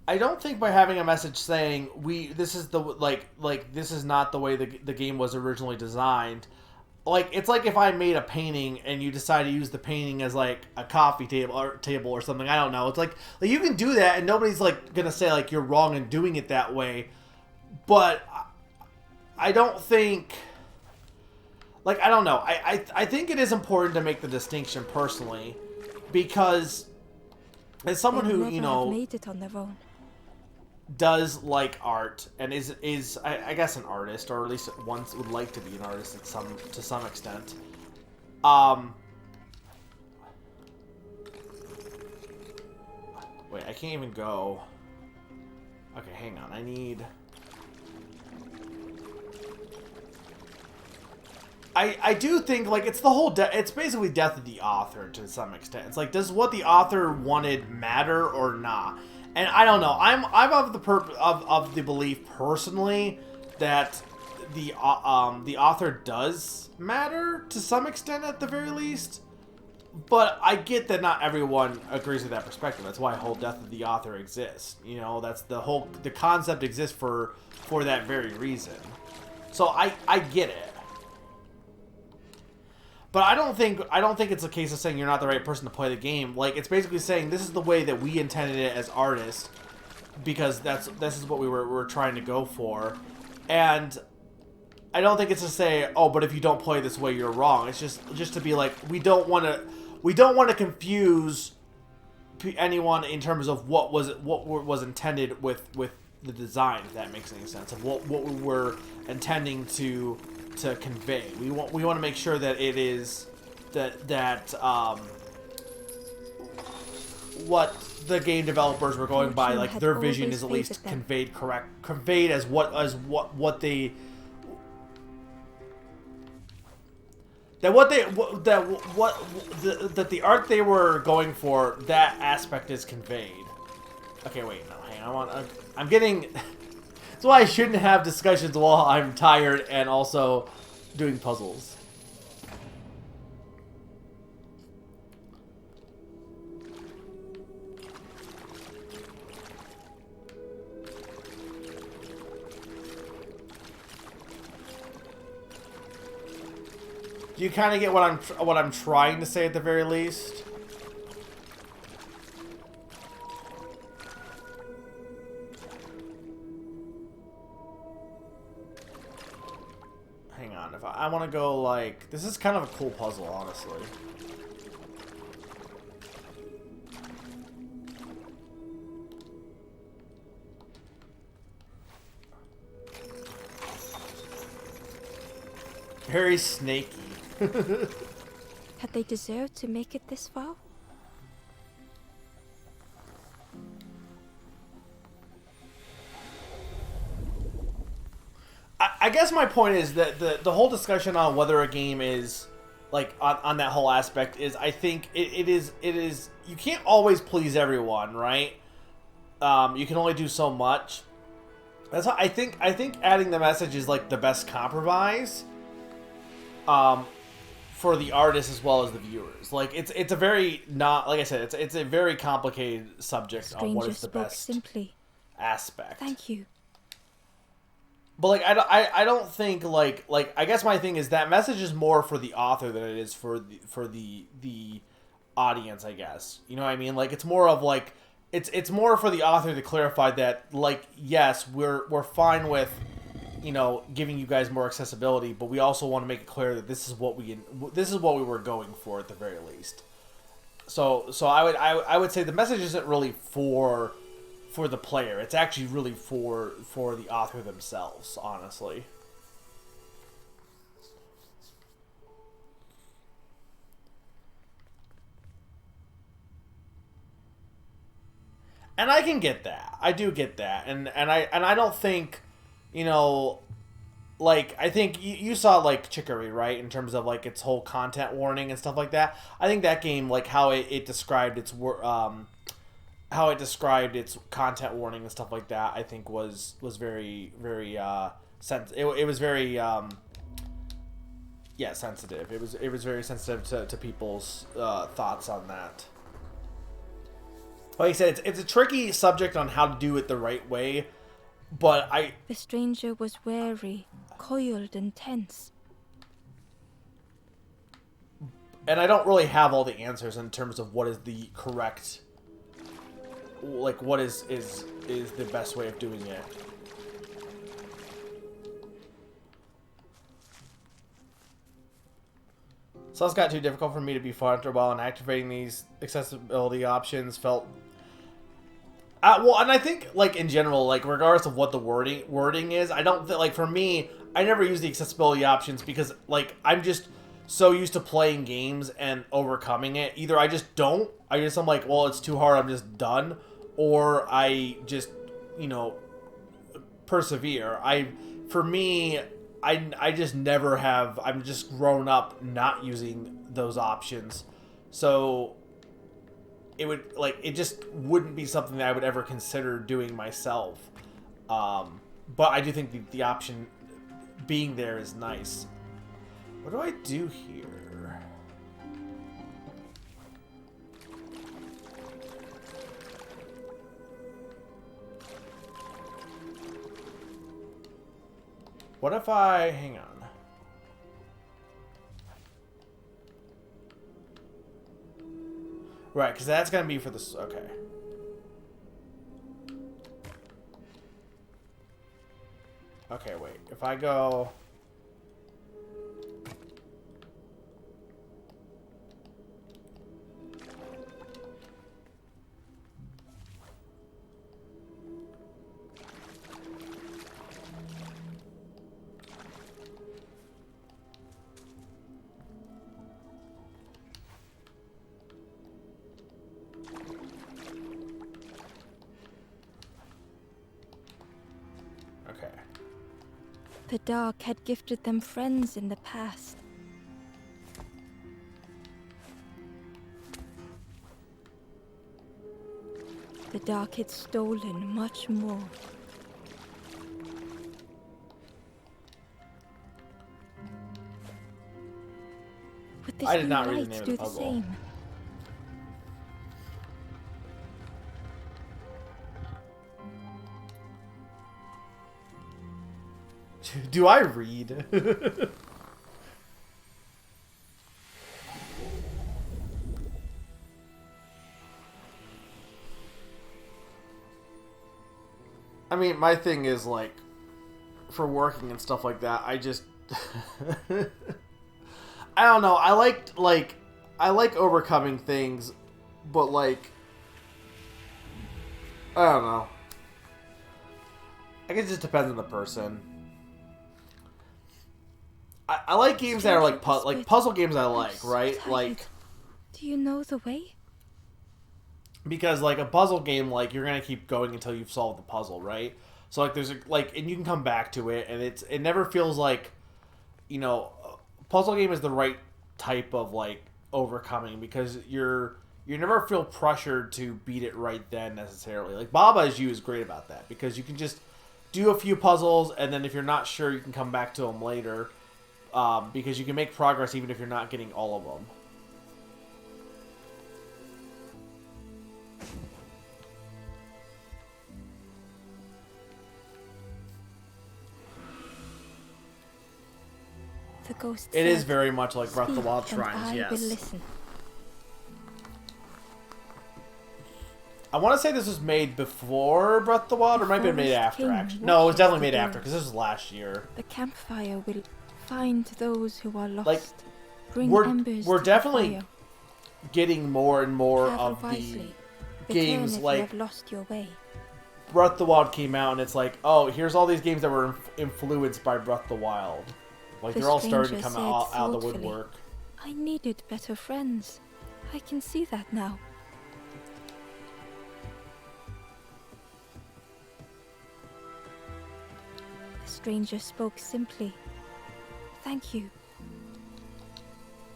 I don't think by having a message saying this is the this is not the way the game was originally designed. Like it's like if I made a painting and you decide to use the painting as like a coffee table or something. I don't know. It's like you can do that and nobody's like gonna say like you're wrong in doing it that way. But I don't think, like, I don't know. I think it is important to make the distinction personally, because as someone who made it on their own. Does like art and is I guess an artist, or at least once would like to be an artist to some extent. Wait, I can't even go. Okay, hang on. I do think like it's the whole it's basically death of the author to some extent. It's like, does what the author wanted matter or not? And I don't know. I'm of the belief personally that the author does matter to some extent at the very least. But I get that not everyone agrees with that perspective. That's why whole death of the author exists. That's the concept exists for that very reason. So I get it. But I don't think it's a case of saying you're not the right person to play the game. Like, it's basically saying this is the way that we intended it as artists, because this is what we're trying to go for. And I don't think it's to say, oh, but if you don't play this way, you're wrong. It's just to be like, we don't want to confuse anyone in terms of what was intended with the design, if that makes any sense, of what we were intending to convey. We want to make sure that it is that what the game developers were going by, like their vision is at least conveyed as what they that the art they were going for, that aspect is conveyed. Okay, wait, no, hang on. I'm getting. That's why I shouldn't have discussions while I'm tired and also doing puzzles. Do you kind of get what I'm trying to say at the very least? Hang on, if I want to go like, this is kind of a cool puzzle, honestly. Very snaky. Had they deserved to make it this far? I guess my point is that the whole discussion on whether a game is like on that whole aspect is, I think it is you can't always please everyone, right? You can only do so much. That's how I think adding the message is like the best compromise for the artists as well as the viewers. Like it's a very not, like I said, it's a very complicated subject on what is the best simply. aspect. Thank you. But like I don't think like I guess my thing is that message is more for the author than it is for the audience, I guess. You know what I mean? Like it's more of like it's more for the author to clarify that like yes, we're fine with, you know, giving you guys more accessibility, but we also want to make it clear that this is what we were going for at the very least. So I would say the message isn't really for the player. It's actually really for the author themselves, honestly. And I can get that. I do get that. And I don't think, you know, like I think you saw like Chicory, right, in terms of like its whole content warning and stuff like that. I think that game, like how it described its how it described its content warning and stuff like that, I think was very very it was very yeah, sensitive. It was very sensitive to people's thoughts on that. Like I said, it's a tricky subject on how to do it the right way, but The stranger was wary, coiled and tense. and I don't really have all the answers in terms of what is the correct, like what is the best way of doing it. So it's got too difficult for me to be comfortable, and activating these accessibility options felt well, and I think like in general, like regardless of what the wording is, I don't think like for me, I never use the accessibility options because like I'm just so used to playing games and overcoming it. Either I just don't, I'm like, well, it's too hard, I'm just done, or I just, you know, persevere. For me, I just never have. I'm just grown up not using those options, so it just wouldn't be something that I would ever consider doing myself. But I do think the option being there is nice. What do I do here? What if I hang on? Right, because that's gonna be for this. Okay. Okay, wait. If I go. The dark had gifted them friends in the past. The dark had stolen much more. Would this I did new not read the light name of do the the puzzle. same? Do I read? I mean, my thing is like for working and stuff like that, I just I don't know. I like overcoming things, but like I don't know. I guess it just depends on the person. I like games that are like puzzle games. I like, right? Like, do you know the way? Because like a puzzle game, like you're gonna keep going until you've solved the puzzle, right? So like there's and you can come back to it, and it never feels like, you know, a puzzle game is the right type of like overcoming because you never feel pressured to beat it right then necessarily. Like Baba Is You is great about that because you can just do a few puzzles, and then if you're not sure, you can come back to them later. Because you can make progress even if you're not getting all of them. ghost It said, is very much like Breath of the "Speak, Wild and shrines, I yes. will listen." I want to say this was made before Breath of the Wild, or it might have been made Forest after, King actually. No, it was watches definitely the made after, door. because this was last year. The campfire will find those who are lost. Like, Bring we're embers we're to definitely the fire. getting more and more Travel of wisely. the Return games if like you have lost your way. Breath of the Wild came out, and it's like, oh, here's all these games that were influenced by Breath of the Wild. Like, The they're all starting to stranger come said out of the thoughtfully, woodwork. "I needed better friends. I can see that now." The stranger spoke simply. "Thank you."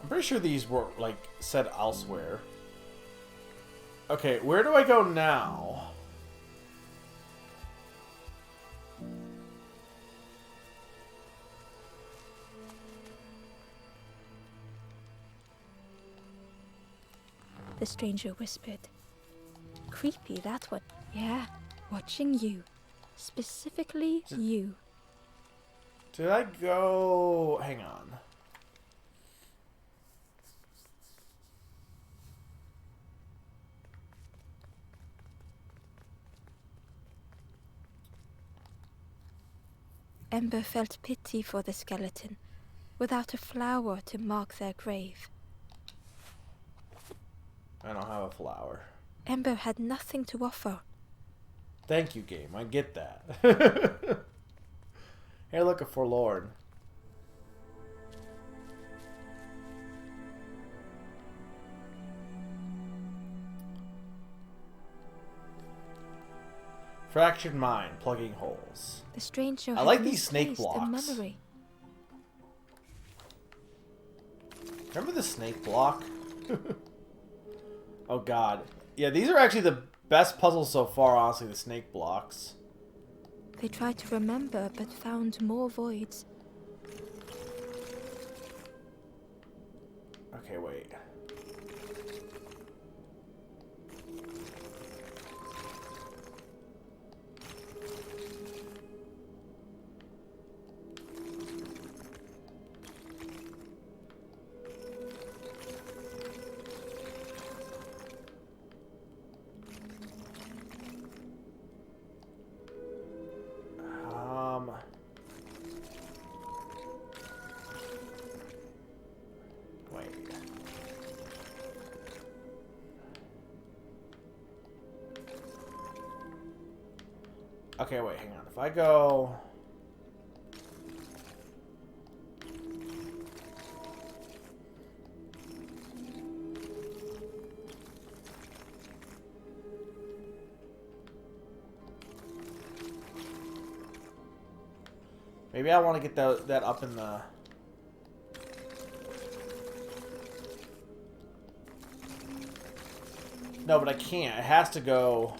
I'm pretty sure these were, like, said elsewhere. Okay, where do I go now? The stranger whispered. "Creepy, that one." "Yeah, watching you. Specifically you." Did I go... Hang on. Ember felt pity for the skeleton, without a flower to mark their grave. I don't have a flower. Ember had nothing to offer. Thank you, game. I get that. Hey, look, a forlorn. Fractured mind, plugging holes. The stranger I like had these snake misplaced a blocks. memory. Remember the snake block? Oh god. Yeah, these are actually the best puzzles so far, honestly, the snake blocks. They tried to remember, but found more voids. Okay, wait. Wait. Okay, wait, hang on. If I go... Maybe I want to get that up in the... No, but I can't. It has to go...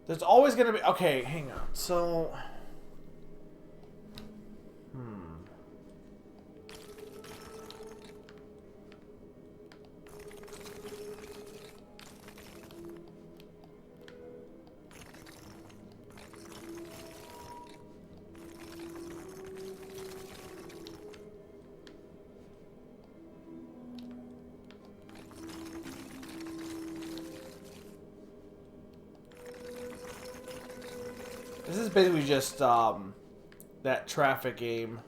There's always gonna be... Okay, hang on. So... This is basically just, that traffic game.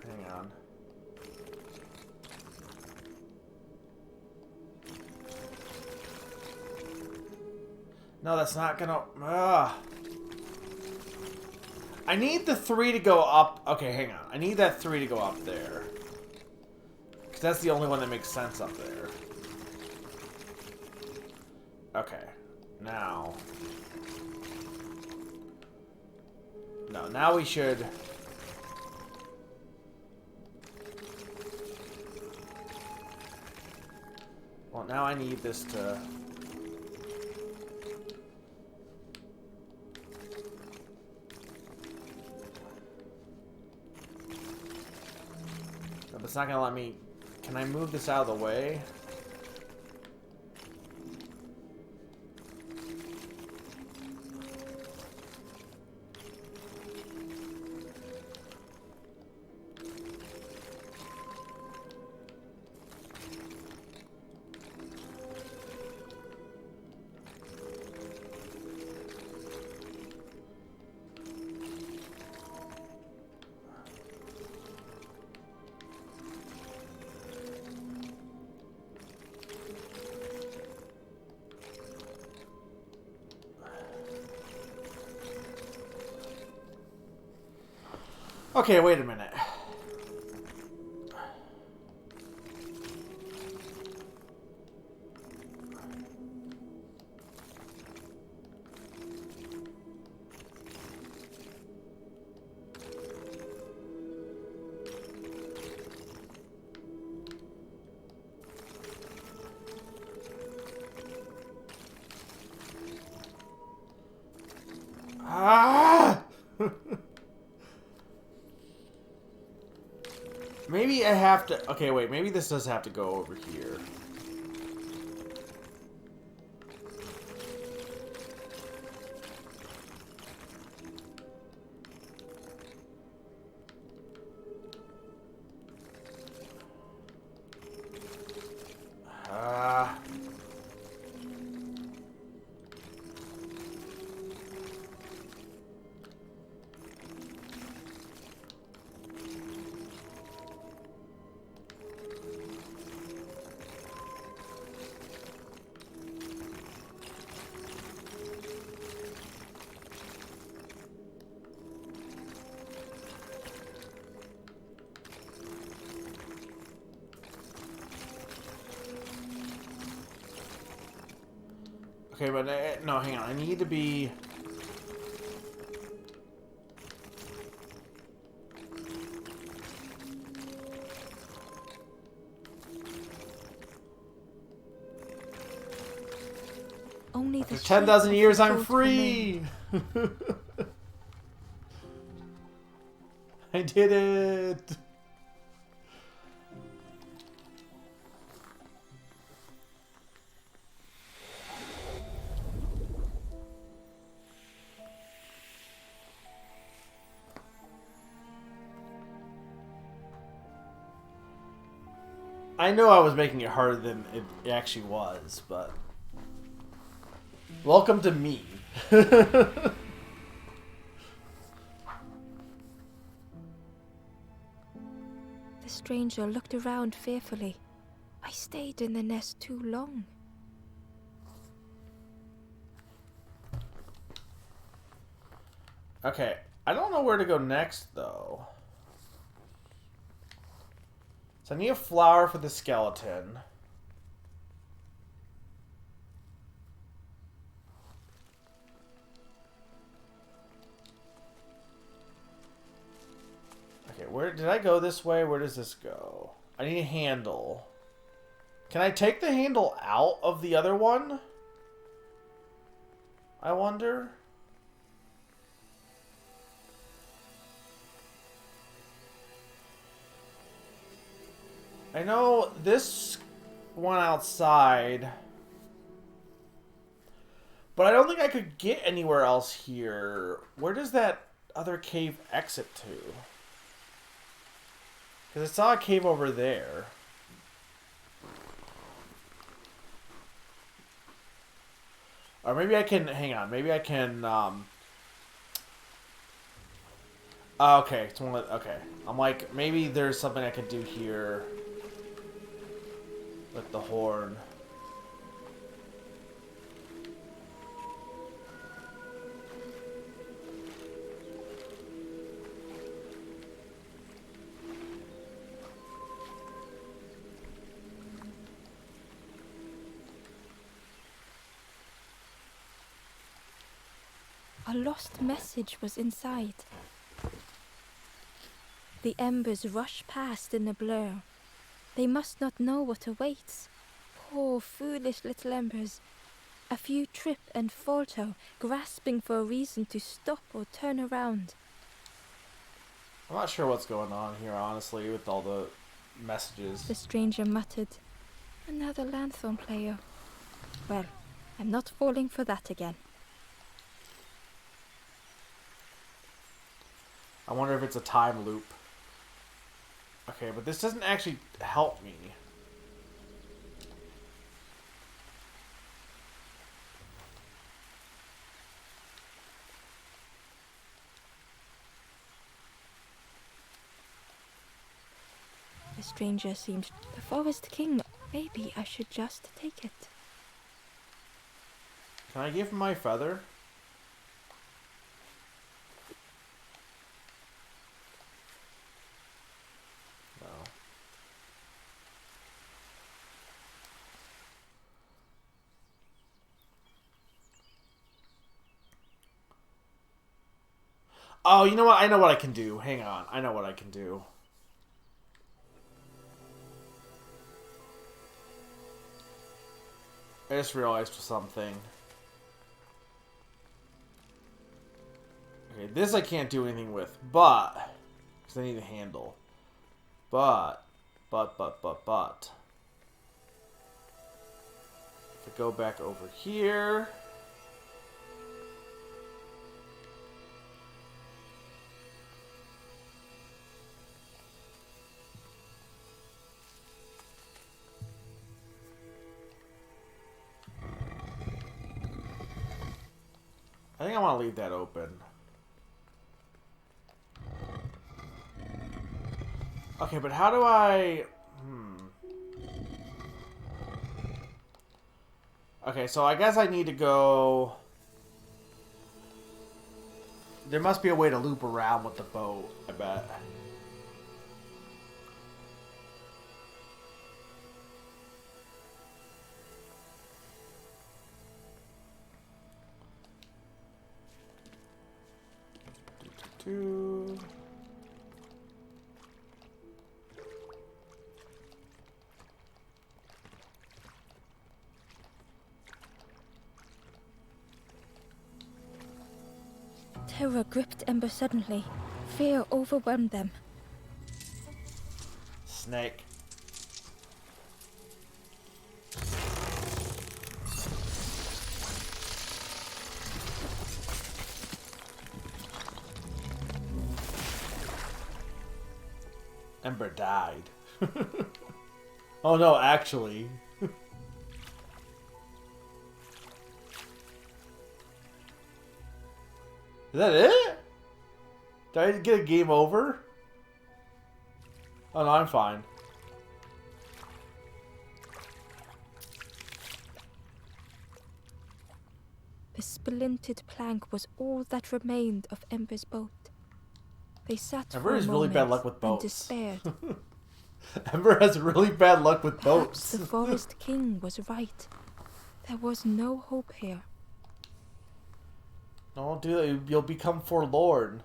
Hang on. No, that's not gonna... I need the 3 to go up... Okay, hang on. I need that 3 to go up there. Because that's the only one that makes sense up there. Okay. Now. No, now we should... Well, now I need this to... But it's not gonna let me... Can I move this out of the way? Okay, wait a minute. Ah! Maybe I have to... Okay, wait. Maybe this does have to go over here. Okay, but no, hang on. I need to be... Only After the 10,000 shape years, of the I'm boat free! I did it! I know I was making it harder than it actually was, but... Welcome to me. The stranger looked around fearfully. I stayed in the nest too long. Okay, I don't know where to go next, though. So I need a flower for the skeleton. Okay, where did I go this way? Where does this go? I need a handle. Can I take the handle out of the other one? I wonder. I know this one outside, but I don't think I could get anywhere else here. Where does that other cave exit to? Because I saw a cave over there. Or maybe I can, hang on, maybe I can, okay, it's one of, okay. I'm like, maybe there's something I could do here with the horn. A lost message was inside. The embers rush past in a blur. They must not know what awaits. Poor, foolish little embers. A few trip and falter, grasping for a reason to stop or turn around. I'm not sure what's going on here, honestly, with all the messages. The stranger muttered. Another lanthorn player. Well, I'm not falling for that again. I wonder if it's a time loop. Okay, but this doesn't actually help me. The stranger seemed... The Forest King. Maybe I should just take it. Can I give him my feather? No. Oh, you know what? I know what I can do. Hang on. I know what I can do. I just realized something. Okay, this I can't do anything with, but... Because I need a handle. But... If I go back over here... I think I want to leave that open. Okay, but how do I... Okay, so I guess I need to go... There must be a way to loop around with the boat, I bet. Terror gripped Ember suddenly. Fear overwhelmed them. Snake. Ember died. Oh no, actually. Is that it? Did I get a game over? Oh no, I'm fine. The splintered plank was all that remained of Ember's boat. They sat Ember for a has really moment bad luck with and boats. despaired. Ember has really bad luck with Perhaps boats. the Forest King was right. There was no hope here. Don't do that. You'll become forlorn.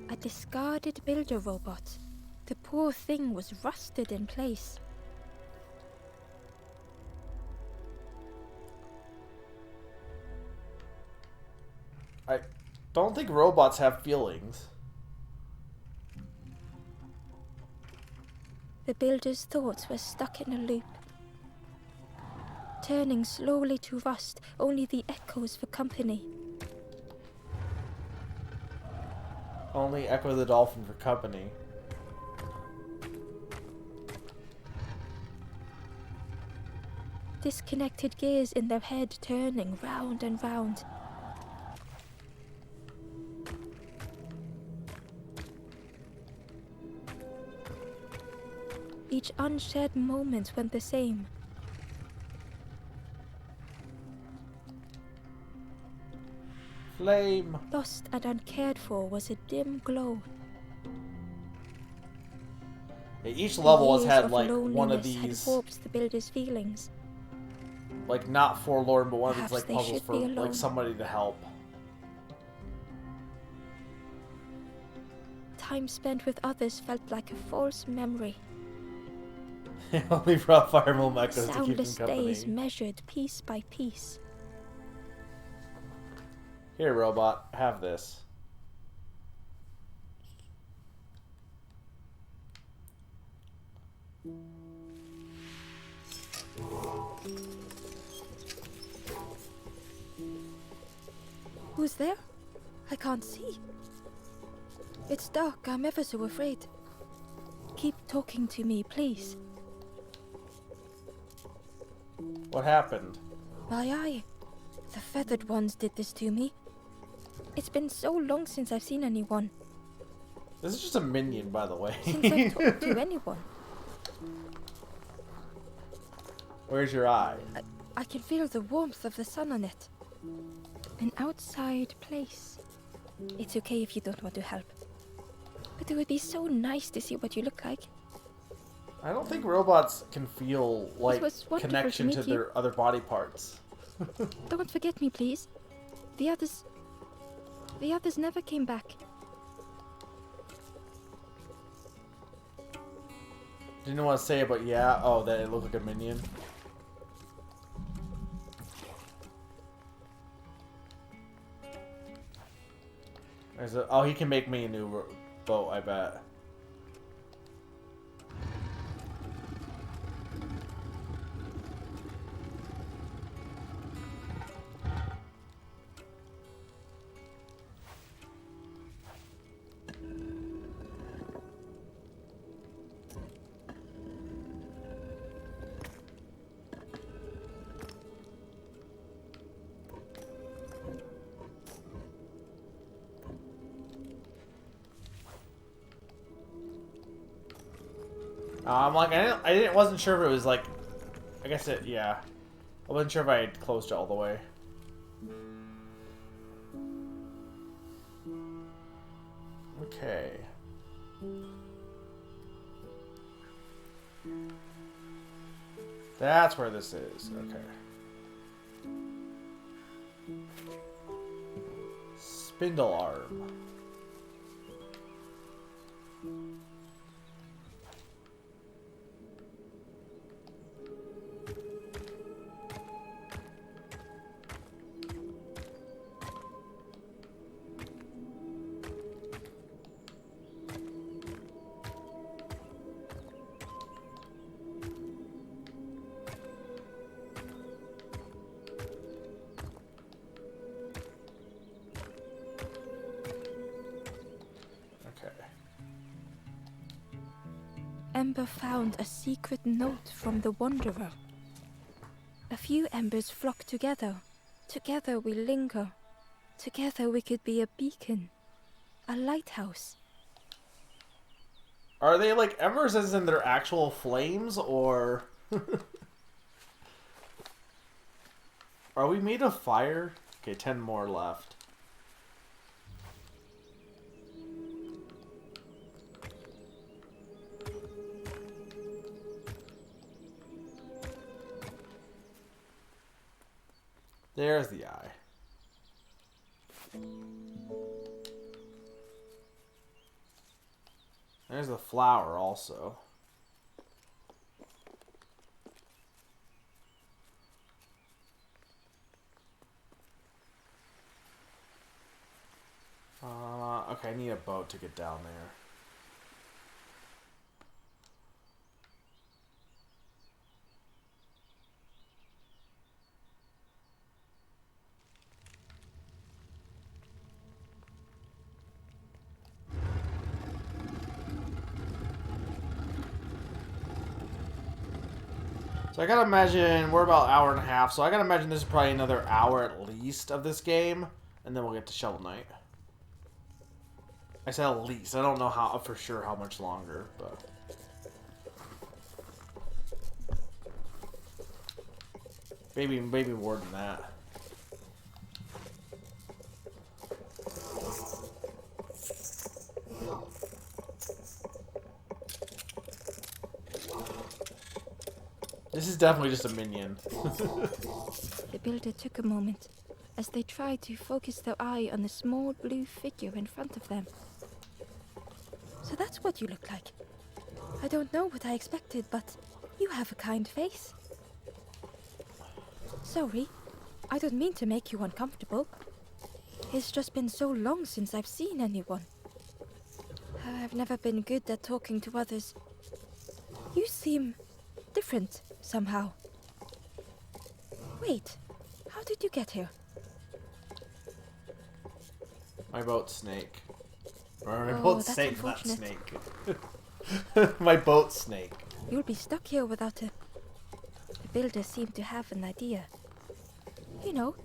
A discarded builder robot. The poor thing was rusted in place. I don't think robots have feelings. The builder's thoughts were stuck in a loop. Turning slowly to rust, only the echoes for company. Only Echo the Dolphin for company. Disconnected gears in their head turning round and round. Each unshared moment went the same. Flame. Lost and uncared for was a dim glow. Yeah, each level has Years had of like one of loneliness had these, warped the builder's feelings. like not forlorn, but one of these Perhaps like they puzzles should for be like alone. somebody to help. Time spent with others felt like a false memory. Only brought fire emblem echoes to keep them Soundless days company. measured piece by piece. Here, robot, have this. Who's there? I can't see. It's dark, I'm ever so afraid. Keep talking to me, please. What happened? Aye. The feathered ones did this to me. It's been so long since I've seen anyone. This is just a minion, by the way. Since I've talked to anyone. Where's your eye? I can feel the warmth of the sun on it. An outside place. It's okay if you don't want to help. But it would be so nice to see what you look like. I don't think robots can feel like was wonderful connection to to meet you. their other body parts. Don't forget me, please. The others never came back. Didn't want to say it, but yeah. Oh, that it looked like a minion. Oh, he can make me a new boat, I bet. I'm like, wasn't sure if it was like, I guess it, yeah. I wasn't sure if I had closed it all the way. Okay. That's where this is. Okay. Spindle arm. Ember found a secret note from the Wanderer. A few embers flock together. Together we linger. Together we could be a beacon. A lighthouse. Are they like embers as in their actual flames, or... Are we made of fire? Okay, 10 more left. There's the eye. There's the flower also. Okay, I need a boat to get down there. So I gotta imagine we're about an hour and a half, so I gotta imagine this is probably another hour at least of this game, and then we'll get to Shovel Knight. I said at least. I don't know how for sure how much longer, but maybe more than that. This is definitely just a minion. The builder took a moment as they tried to focus their eye on the small blue figure in front of them. So that's what you look like. I don't know what I expected, but you have a kind face. Sorry, I don't mean to make you uncomfortable. It's just been so long since I've seen anyone. I've never been good at talking to others. You seem different somehow. Wait, how did you get here? My boat snake. Or my Oh, boat that's snake, not unfortunate. snake. My boat snake. You'll be stuck here without a... The builder seemed to have an idea. You know,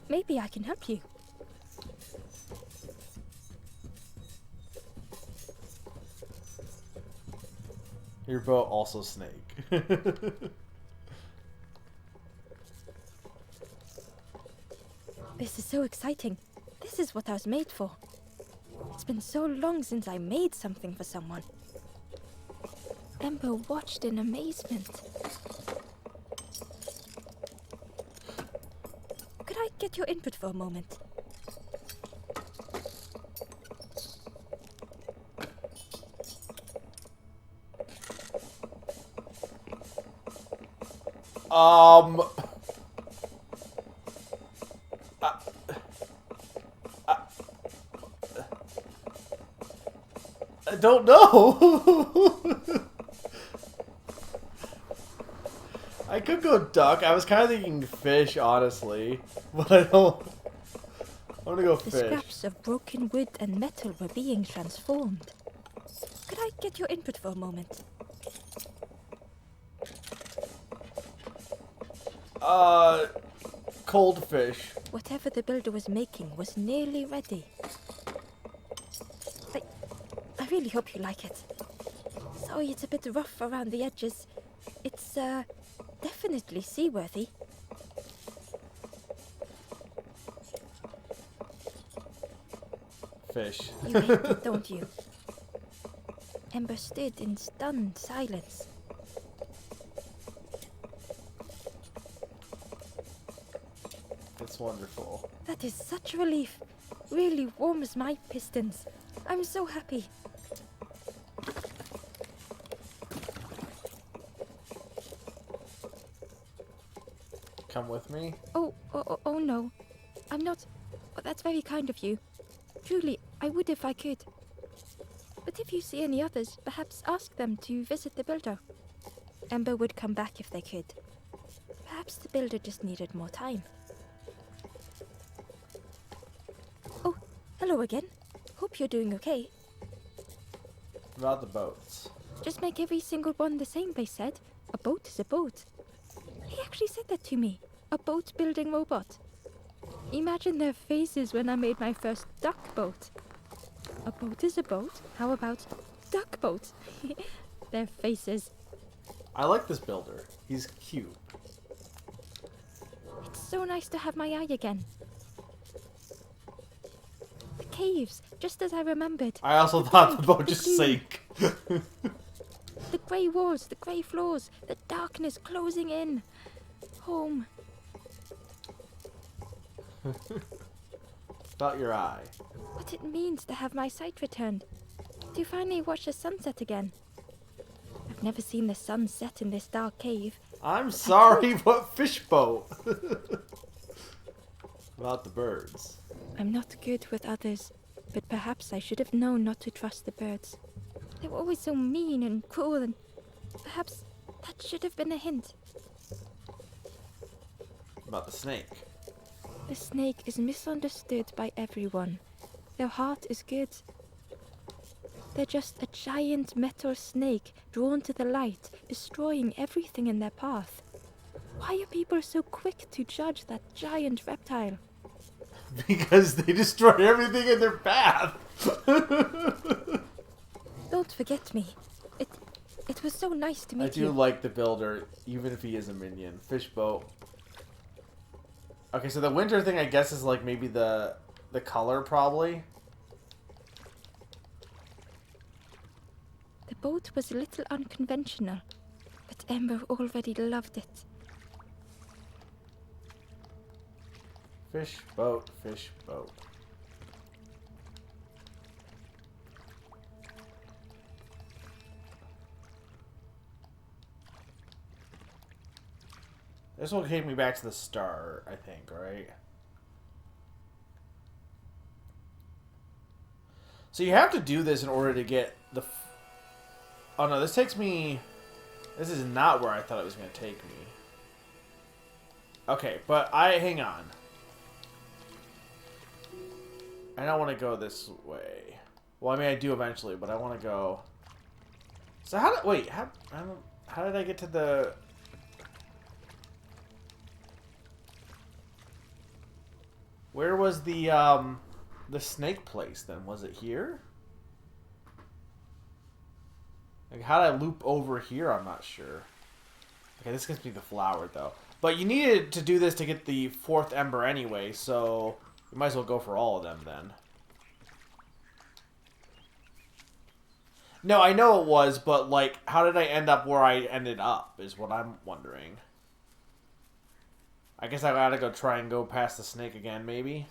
maybe I can help you. Your boat also snake. This is so exciting. This is what I was made for. It's been so long since I made something for someone. Ember watched in amazement. Could I get your input for a moment? I don't know. I could go duck. I was kind of thinking fish, honestly, but I don't. I'm gonna go The fish. scraps of broken wood and metal were being transformed. Could I get your input for a moment? Cold fish. Whatever the builder was making was nearly ready. I really hope you like it. Sorry it's a bit rough around the edges. It's, definitely seaworthy. Fish. You hate it, don't you? Ember stood in stunned silence. That's wonderful. That is such a relief. Really warms my pistons. I'm so happy. Come with me. Oh no. I'm not... Oh, that's very kind of you. Truly, I would if I could. But if you see any others, perhaps ask them to visit the builder. Ember would come back if they could. Perhaps the builder just needed more time. Oh, hello again. Hope you're doing okay. About the boats. Just make every single one the same, they said. A boat is a boat. He actually said that to me. A boat-building robot. Imagine their faces when I made my first duck boat. A boat is a boat. How about duck boat? Their faces. I like this builder. He's cute. It's so nice to have my eye again. The caves, just as I remembered. I also The thought bank, the boat the just gloom, sank. The grey walls, the grey floors, the darkness closing in. Home. About your eye. What it means to have my sight returned. To finally watch the sunset again. I've never seen the sun set in this dark cave. I'm sorry, what fish boat? About the birds. I'm not good with others, but perhaps I should have known not to trust the birds. They were always so mean and cruel, and perhaps that should have been a hint. About the snake. The snake is misunderstood by everyone. Their heart is good. They're just a giant metal snake drawn to the light, destroying everything in their path. Why are people so quick to judge that giant reptile? Because they destroy everything in their path. Don't forget me. It was so nice to meet I do you. like the builder, even if he is a minion. Fish boat. Okay, so the winter thing, I guess, is like maybe the color, probably. The boat was a little unconventional. But Ember already loved it. Fish boat, fish boat. This will take me back to the start, I think, right? So you have to do this in order to get the... Oh no, this takes me... This is not where I thought it was going to take me. Okay, but hang on. I don't want to go this way. Well, I mean, I do eventually, but I want to go... So how did... Wait, how did I get to the... Where was the snake place, then? Was it here? Like, how did I loop over here? I'm not sure. Okay, this gives me the flower, though. But you needed to do this to get the 4th ember anyway, so... You might as well go for all of them, then. No, I know it was, but, like, how did I end up where I ended up, is what I'm wondering. I guess I gotta go try and go past the snake again, maybe?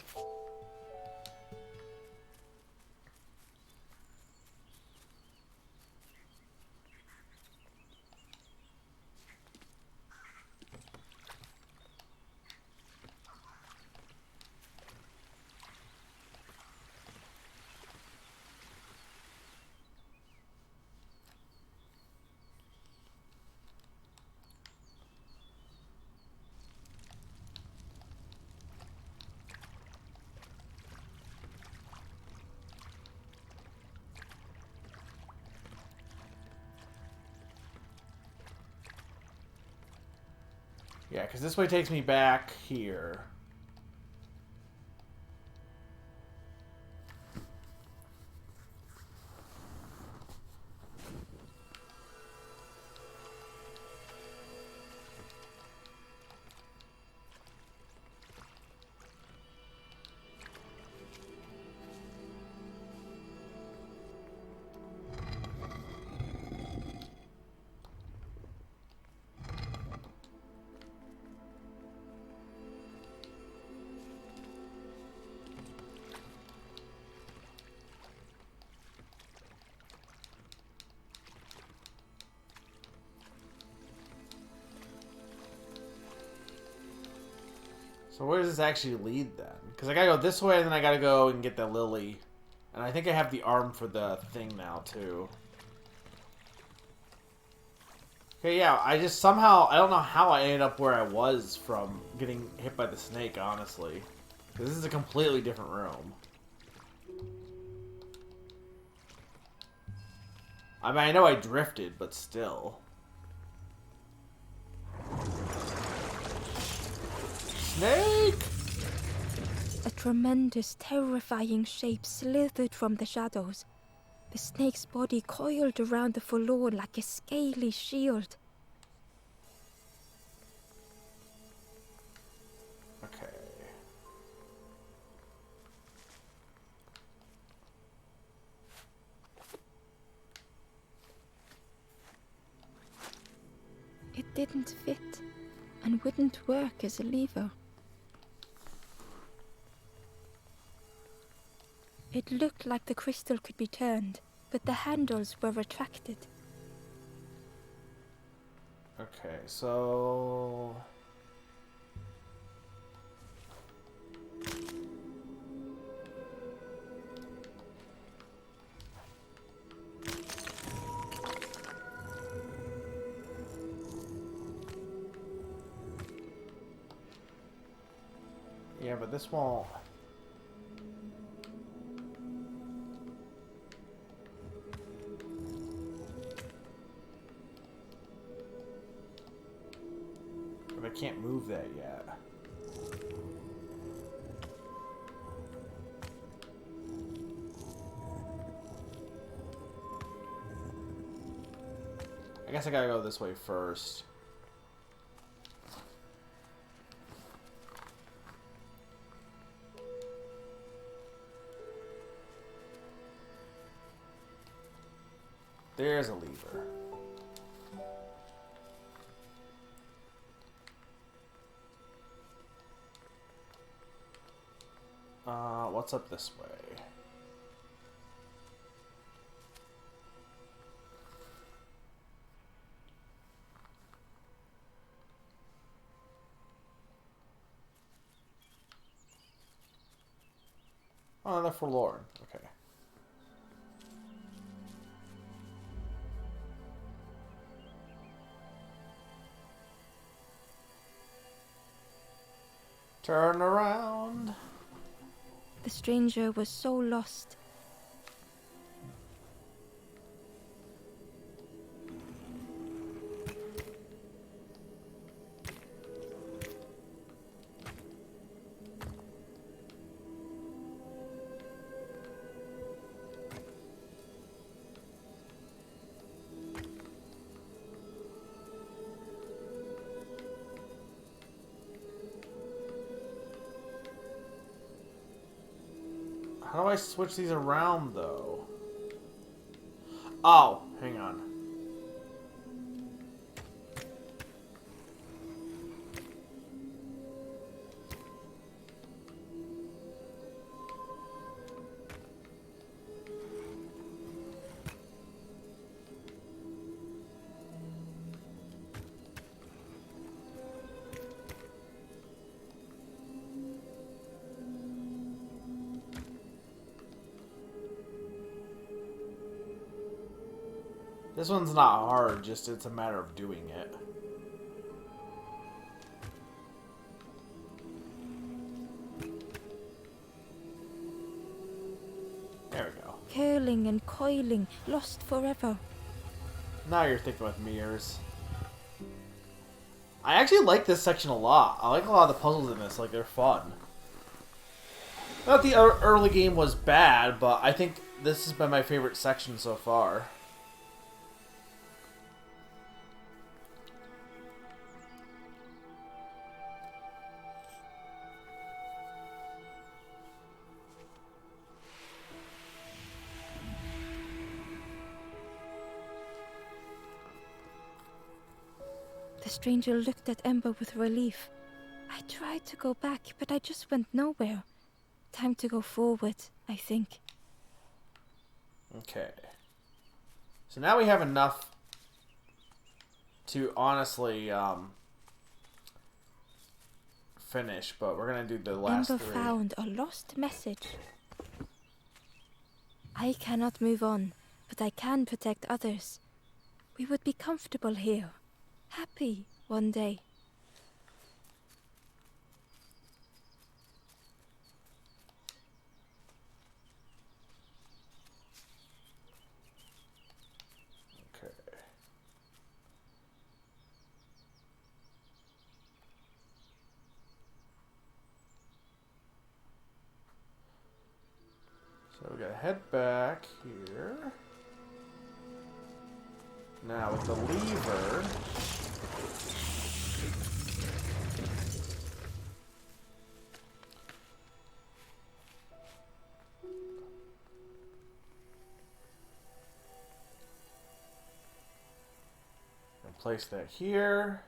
Yeah, because this way takes me back here. So where does this actually lead, then? Because I gotta go this way, and then I gotta go and get the lily. And I think I have the arm for the thing now, too. Okay, yeah, I just somehow... I don't know how I ended up where I was from getting hit by the snake, honestly. Because this is a completely different room. I mean, I know I drifted, but still. Snake! A tremendous, terrifying shape slithered from the shadows. The snake's body coiled around the forlorn like a scaly shield. Okay. It didn't fit, and wouldn't work as a lever. It looked like the crystal could be turned, but the handles were retracted. Okay, so... Yeah, but this won't... But I can't move that yet. I guess I gotta go this way first. There's a lever. what's up this way? Oh, they're forlorn. Okay. Turn around. The stranger was so lost. How do I switch these around, though? Oh, hang on. This one's not hard, just it's a matter of doing it. There we go. Curling and coiling, lost forever. Now you're thinking with mirrors. I actually like this section a lot. I like a lot of the puzzles in this, like they're fun. Not the early game was bad, but I think this has been my favorite section so far. The stranger looked at Ember with relief. I tried to go back, but I just went nowhere. Time to go forward, I think. Okay. So now we have enough to honestly finish, but we're going to do the last Ember three. found a lost message. I cannot move on, but I can protect others. We would be comfortable here. Happy one day. Okay. So we gotta head back here. Now with the lever. Place that here.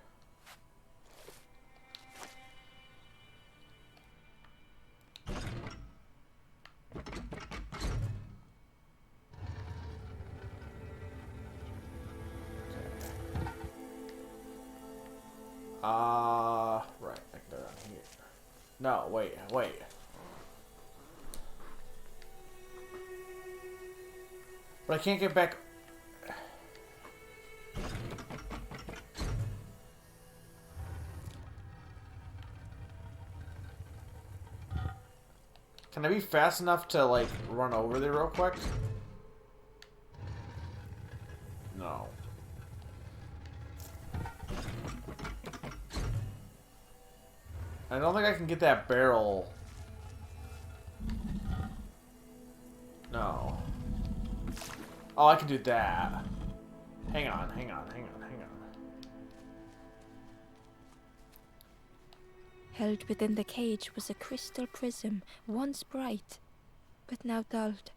Right, I can go down here. No, wait. But I can't get back. Can I be fast enough to, like, run over there real quick? No. I don't think I can get that barrel. No. Oh, I can do that. Hang on. Held within the cage was a crystal prism, once bright, but now dulled.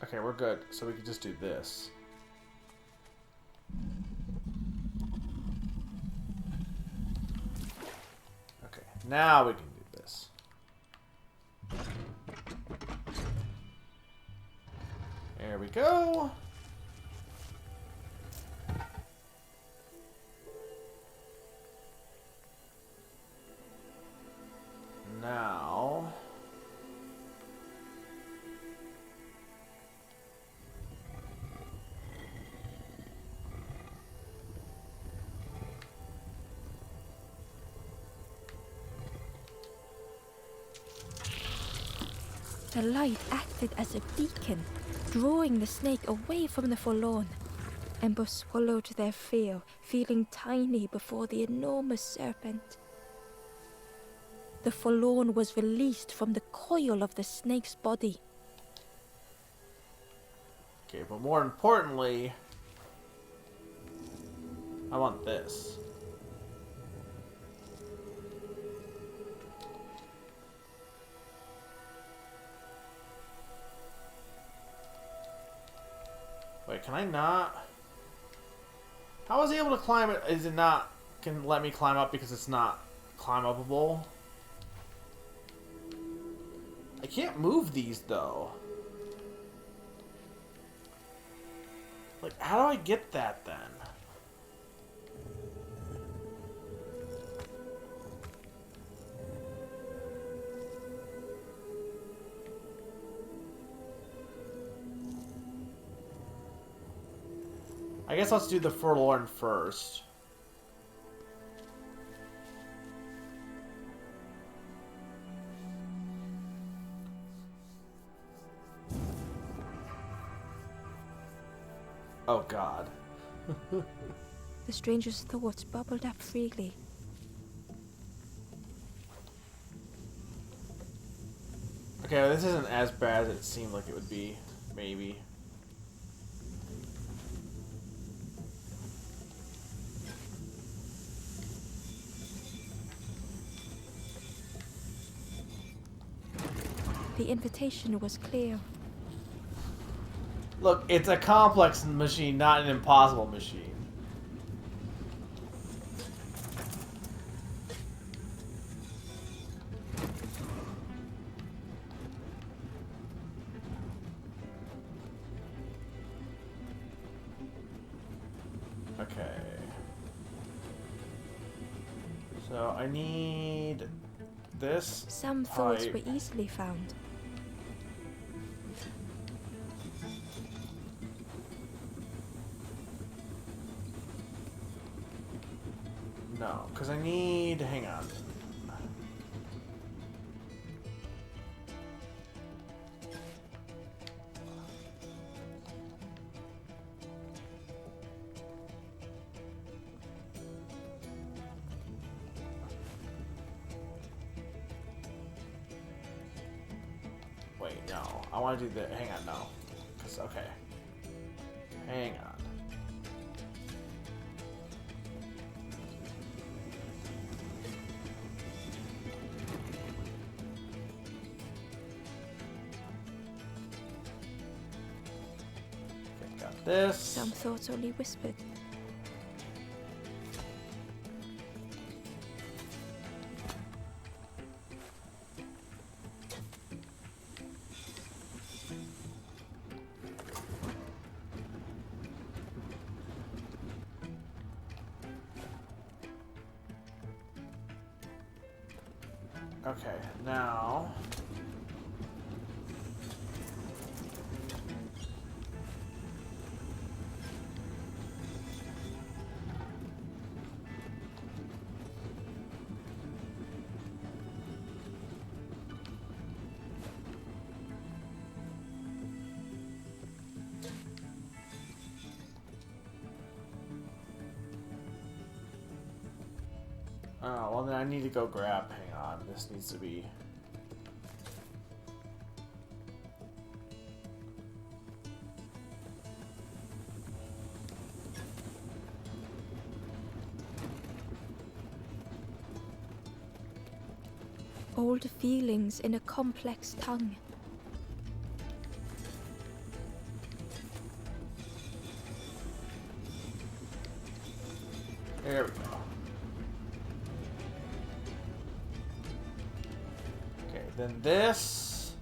Okay, we're good. So we can just do this. Okay, now we can do this. go. Now... The light acted as a beacon, drawing the snake away from the forlorn. Ember swallowed their fear, feeling tiny before the enormous serpent. The forlorn was released from the coil of the snake's body. Okay, but more importantly, I want this. Wait, can I not? How was he able to climb it? Is it not can let me climb up because it's not climb-upable? I can't move these though. Like, how do I get that then? I guess let's do the forlorn first. Oh God. The stranger's thoughts bubbled up freely. Okay, well, this isn't as bad as it seemed like it would be. Maybe. The invitation was clear. Look, it's a complex machine, not an impossible machine. Okay. So I need this. Some thoughts pipe. were easily found. No, because I need... Hang on. Wait, no. I want to do the... Hang on, no. 'Cause, okay. Hang on. Got this. Some thoughts only whispered. Okay, now... Oh, well then I need to go grab... Hang on, this needs to be... Old feelings in a complex tongue. There we go. Okay, then this...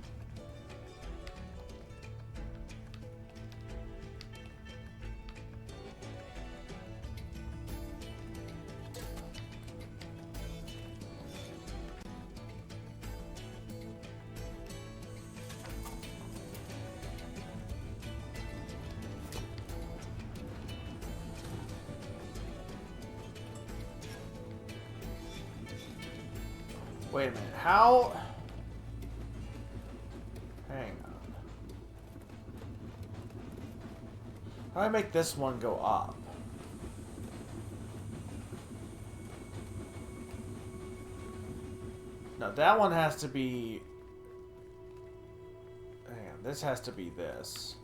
Wait a minute. How? Hang on. How do I make this one go up? No, that one has to be... Hang on, this has to be this.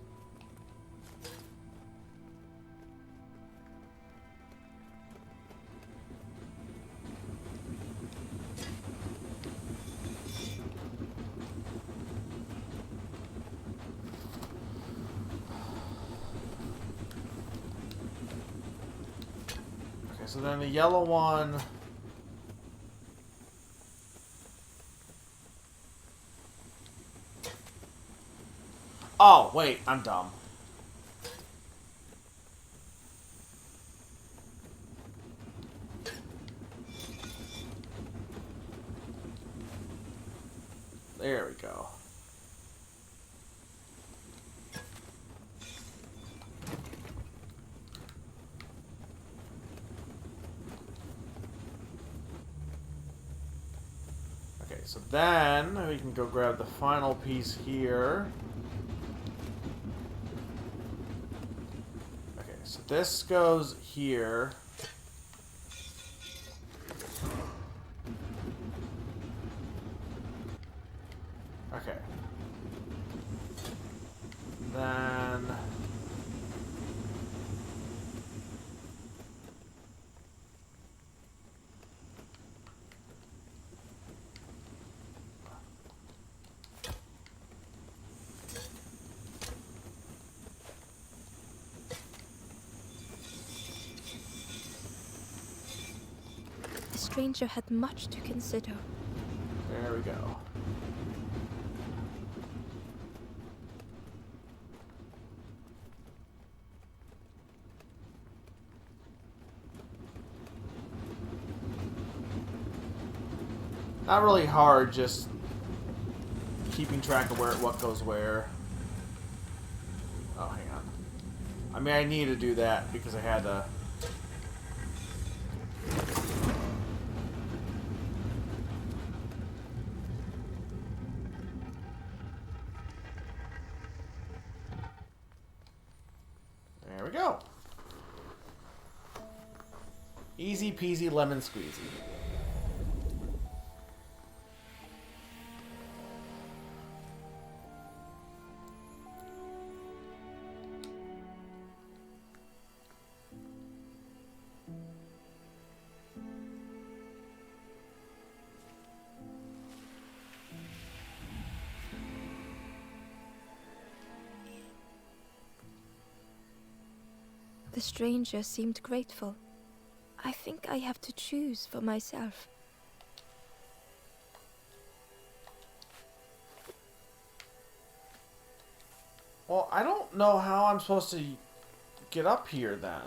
Okay, so then the yellow one... Oh, wait, I'm dumb. There we go. Okay, so then we can go grab the final piece here. Okay, so this goes here. Okay. Then... The stranger had much to consider. There we go. Not really hard, just keeping track of what goes where. Oh, hang on. I mean, I need to do that because I had to... There we go. Easy peasy lemon squeezy. The stranger seemed grateful. I think I have to choose for myself. Well, I don't know how I'm supposed to get up here then.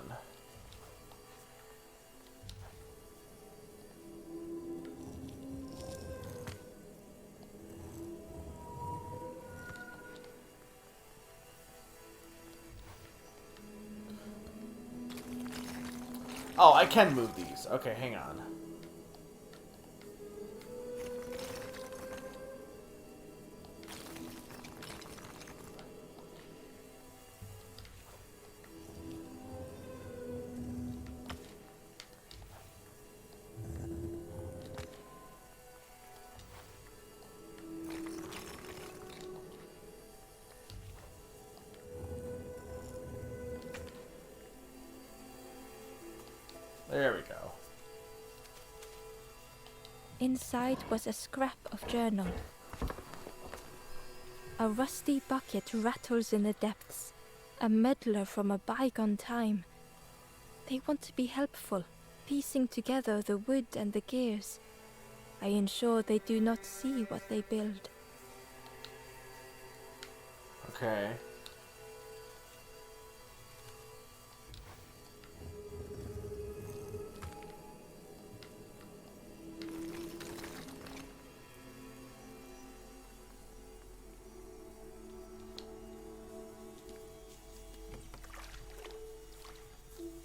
Oh, I can move these. Okay, hang on. There we go. Inside was a scrap of journal. A rusty bucket rattles in the depths. A meddler from a bygone time. They want to be helpful, piecing together the wood and the gears. I ensure they do not see what they build. Okay.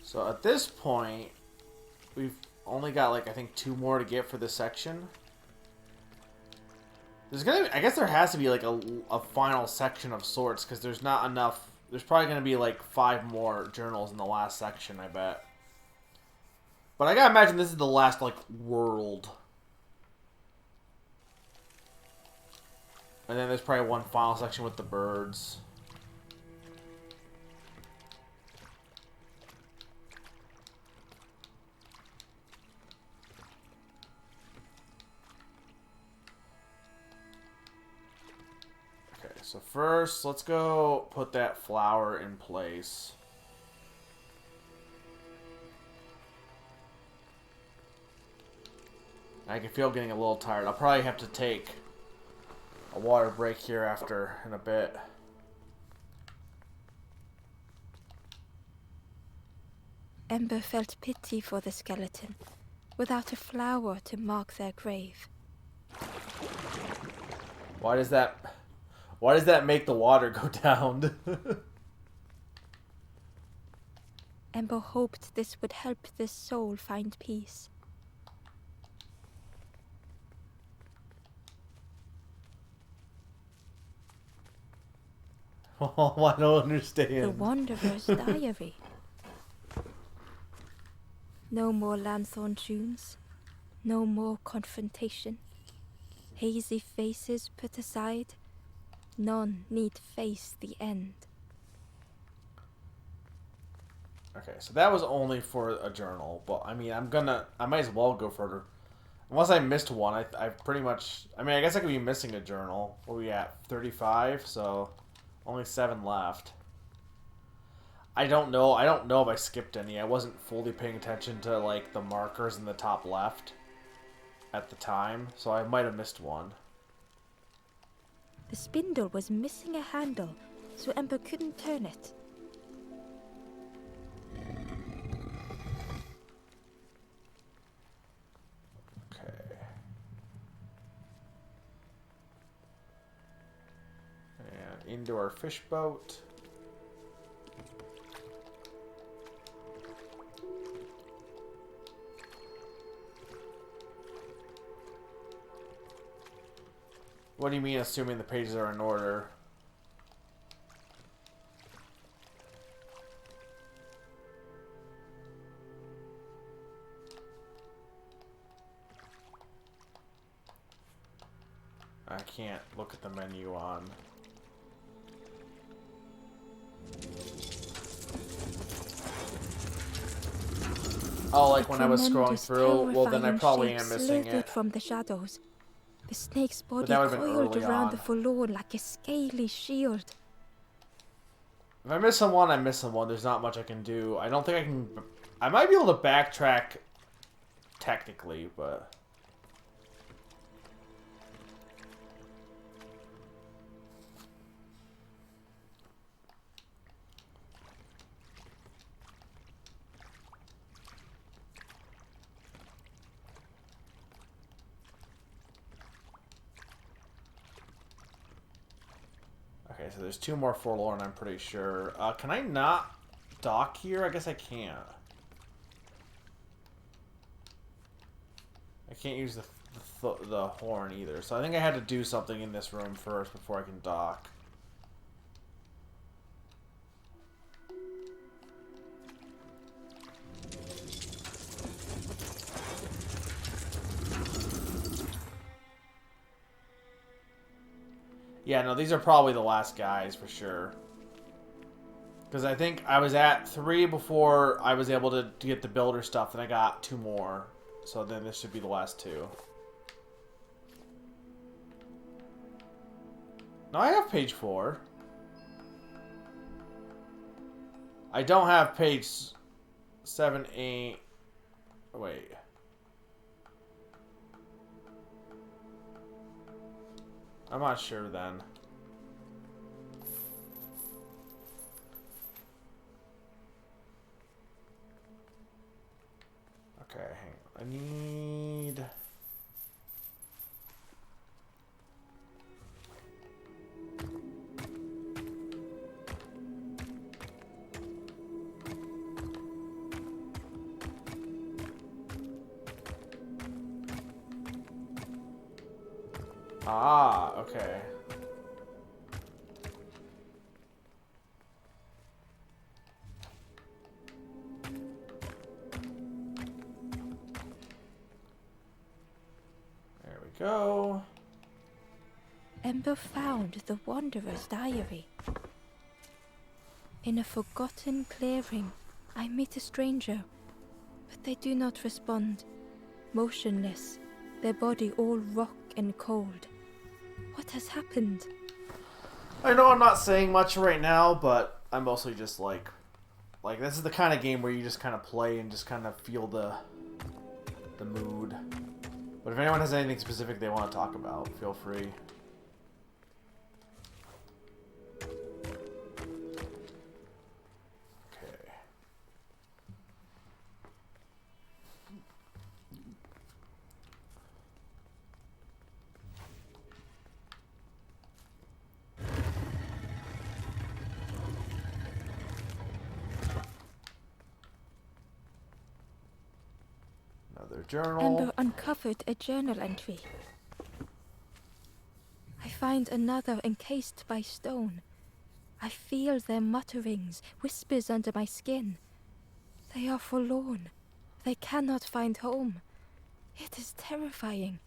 So at this point, we've only got like I think 2 more to get for this section. I guess there has to be like a final section of sorts because there's not enough. There's probably gonna be like 5 more journals in the last section, I bet. But I gotta imagine this is the last like world. And then there's probably one final section with the birds. Okay, so first, let's go put that flower in place. I can feel getting a little tired. I'll probably have to take a water break here after in a bit. Ember felt pity for the skeleton, without a flower to mark their grave. Why does that make the water go down? Ember hoped this would help this soul find peace. Oh, I don't understand. The Wanderer's Diary. No more lanthorn tunes, no more confrontation. Hazy faces put aside, none need face the end. Okay, so that was only for a journal, but I mean, I might as well go further. Unless I missed one, I pretty much, I mean, I guess I could be missing a journal. What are we at? 35, so only 7 left. I don't know if I skipped any. I wasn't fully paying attention to, like, the markers in the top left at the time, so I might have missed one. The spindle was missing a handle, so Ember couldn't turn it. Okay. And into our fish boat. What do you mean, assuming the pages are in order? I can't look at the menu on. Oh, like when I was scrolling through? Well, then I probably am missing it. From the shadows. The snake's body that would've been coiled early around on. the forlorn like a scaly shield. If I miss someone, I miss someone. There's not much I can do. I don't think I can... I might be able to backtrack technically, but... Okay, so there's 2 more forlorn, I'm pretty sure. Can I not dock here? I guess I can't. I can't use the horn either. So I think I had to do something in this room first before I can dock. Yeah, no, these are probably the last guys for sure. Because I think I was at 3 before I was able to get the builder stuff, and I got 2 more. So then this should be the last 2. No, I have page 4. I don't have page 7, 8... Wait. I'm not sure then. Okay, hang on. I need... Ah, okay. There we go. Ember found the Wanderer's diary. In a forgotten clearing, I meet a stranger, but they do not respond. Motionless, their body all rock and cold. What has happened? I know I'm not saying much right now, but I'm mostly just like this is the kind of game where you just kind of play and just kind of feel the mood. But if anyone has anything specific they want to talk about, feel free. Okay. Another journal. Ember uncovered a journal entry. I find another encased by stone. I feel their mutterings, whispers under my skin. They are forlorn. They cannot find home. It is terrifying.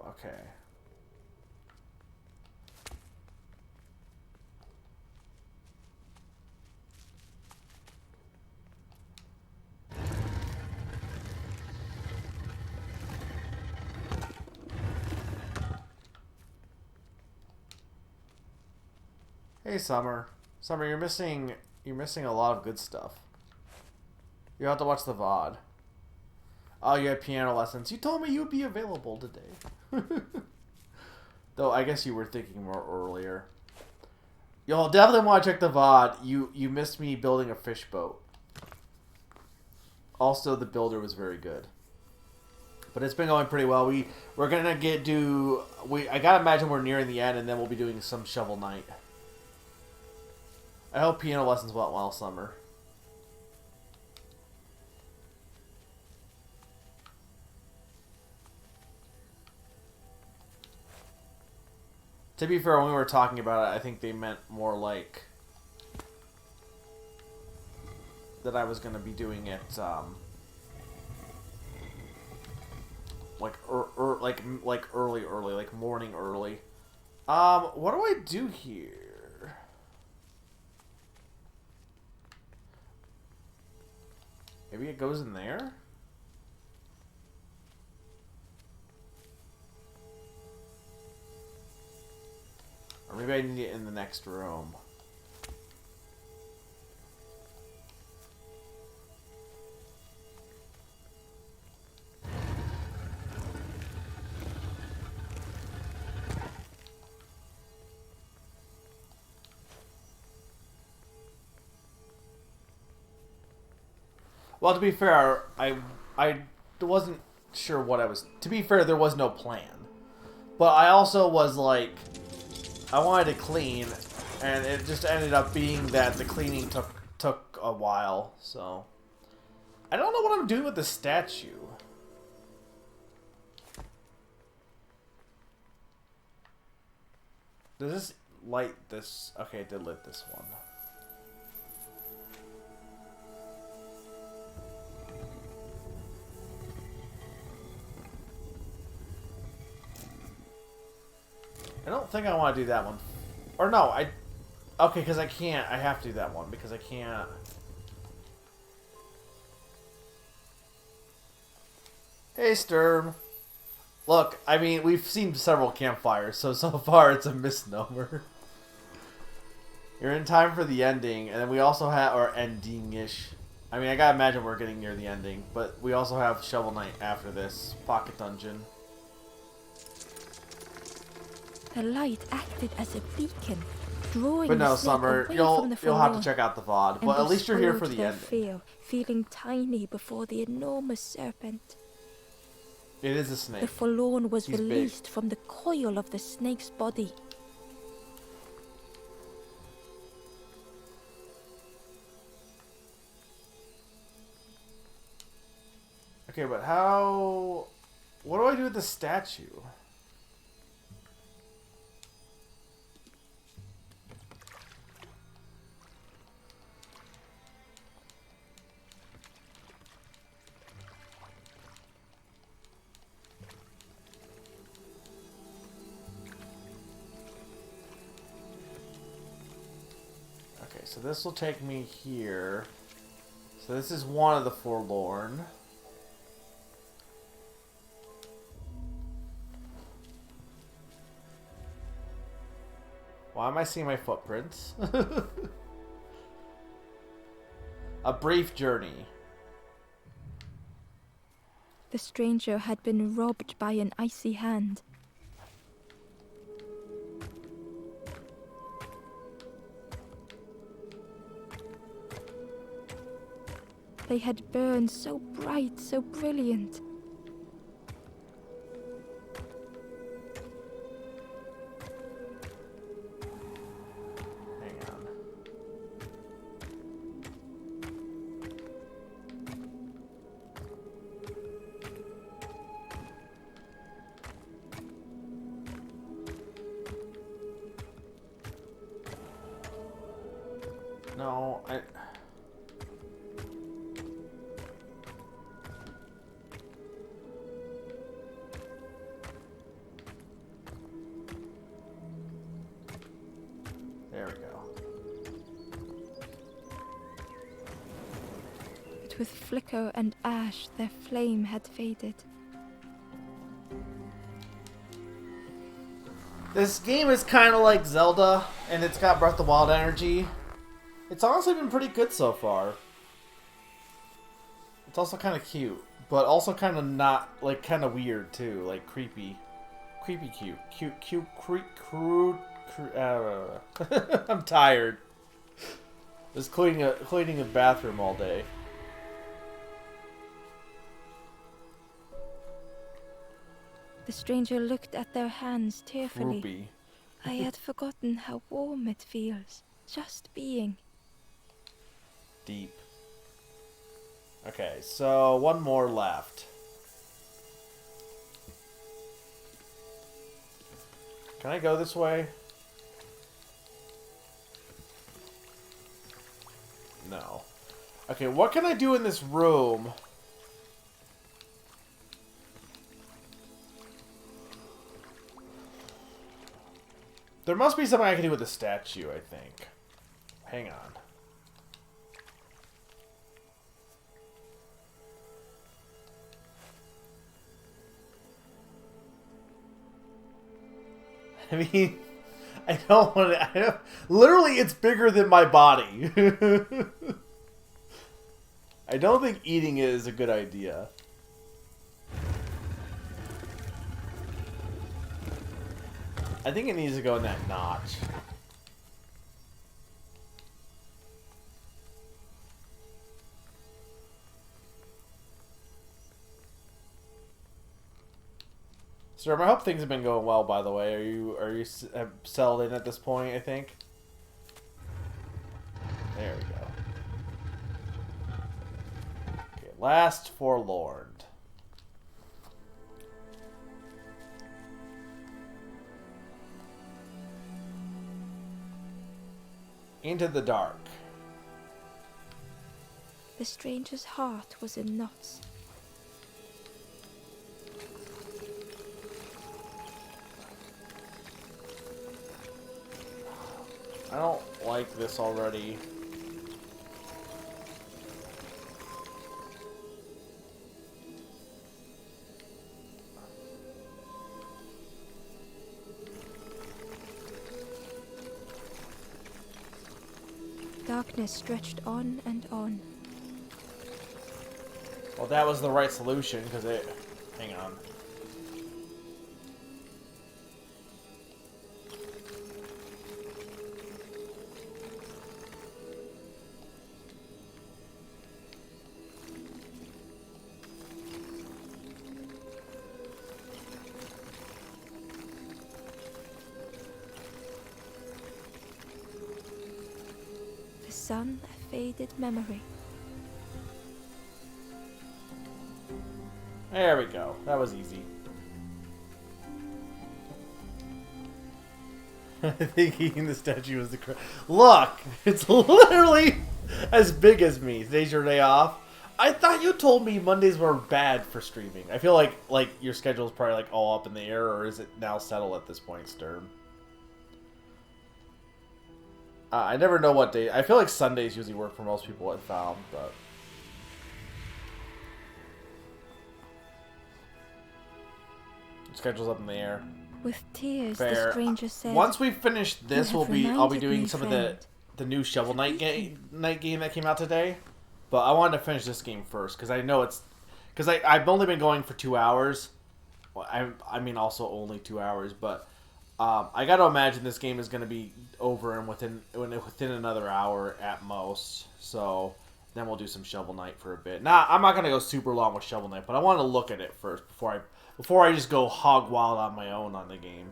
Okay. Hey, Summer. Summer, you're missing a lot of good stuff. You have to watch the VOD. Oh, you had piano lessons. You told me you would be available today. Though I guess you were thinking more earlier. You'll definitely want to check the VOD. You missed me building a fish boat. Also, the builder was very good. But it's been going pretty well. We're gonna I gotta imagine we're nearing the end, and then we'll be doing some Shovel Knight. I hope piano lessons went well, Summer. To be fair, when we were talking about it, I think they meant more like that I was going to be doing it, like early, like morning early. What do I do here? Maybe it goes in there? Or maybe I need it in the next room. Well, to be fair, I wasn't sure what I was... To be fair, there was no plan. But I also was like... I wanted to clean, and it just ended up being that the cleaning took a while, so... I don't know what I'm doing with the statue. Does this light this? Okay, it did lit this one. I don't think I want to do that one. Or no, okay, because I can't. I have to do that one because I can't. Hey, Sturm. Look, I mean, we've seen several campfires, so far it's a misnomer. You're in time for the ending, and then we also have, or ending-ish. I mean, I gotta imagine we're getting near the ending, but we also have Shovel Knight after this. Pocket Dungeon. The light acted as a beacon, drawing but no, the snake Summer, away you'll from the have to forlorn. check out the VOD. But Ember at least you're here for swallowed the their ending. fear, feeling tiny before the enormous serpent. It is a snake. The forlorn was He's released from the coil of the snake's body. Okay, but how... What do I do with the statue? Okay, so this will take me here. So this is one of the forlorn. Why am I seeing my footprints? A brief journey. The stranger had been robbed by an icy hand. They had burned so bright, so brilliant. Hang on. No, There we go. But with flicker and ash, their flame had faded. This game is kind of like Zelda, and it's got Breath of the Wild energy. It's honestly been pretty good so far. It's also kind of cute, but also kind of not, like, kind of weird too, like creepy. Creepy cute. Cute, crude. I'm tired. Just cleaning a bathroom all day. The stranger looked at their hands tearfully. Droopy. I had forgotten how warm it feels, just being. Deep. Okay, so one more left. Can I go this way? No. Okay, what can I do in this room? There must be something I can do with the statue, I think. Hang on. I mean, I don't want to... literally, it's bigger than my body. I don't think eating it is a good idea. I think it needs to go in that notch. Sir, I hope things have been going well, by the way. Are you settled in at this point, I think? There we go. Okay, last forlorn. Into the dark. The stranger's heart was in knots. I don't like this already. Darkness stretched on and on. Well, that was the right solution, because it... Hang on. sun a faded memory. There we go. That was easy. Thinking the statue was the Look! It's literally as big as me. Today's your day off. I thought you told me Mondays were bad for streaming. I feel like your schedule is probably like all up in the air, or is it now settled at this point, Sturm? I never know what day. I feel like Sundays usually work for most people. I found, but schedule's up in the air. With tears, Fair. the stranger said, Once we finish this, I'll be reminded doing me, some friend. of the new Shovel Knight game that came out today. But I wanted to finish this game first because I know I've only been going for 2 hours. Well, I mean also only 2 hours, but I got to imagine this game is going to be over and within another hour at most. So then we'll do some Shovel Knight for a bit. Nah, I'm not going to go super long with Shovel Knight, but I want to look at it first before I just go hog wild on my own on the game.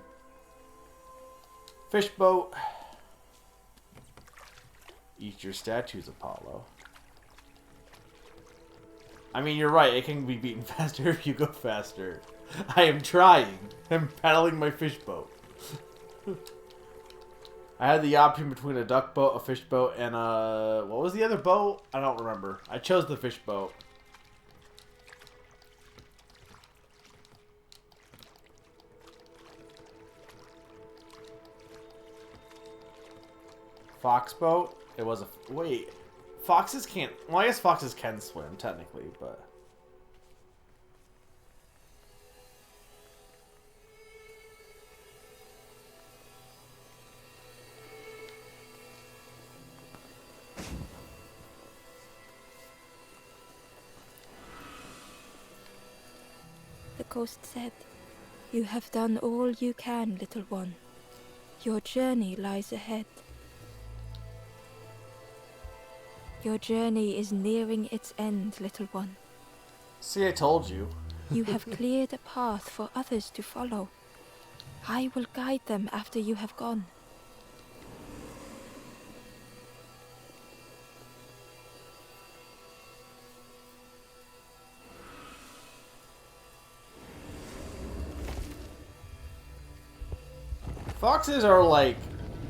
Fish boat. Eat your statues, Apollo. I mean, you're right. It can be beaten faster if you go faster. I am trying. I'm paddling my fish boat. I had the option between a duck boat, a fish boat, and a... What was the other boat? I don't remember. I chose the fish boat. Fox boat? It was a... Wait. Foxes can't... Well, I guess foxes can swim, technically, but... The ghost said, "You have done all you can, little one. Your journey lies ahead. Your journey is nearing its end, little one. See, I told you. You have cleared a path for others to follow. I will guide them after you have gone." Foxes are like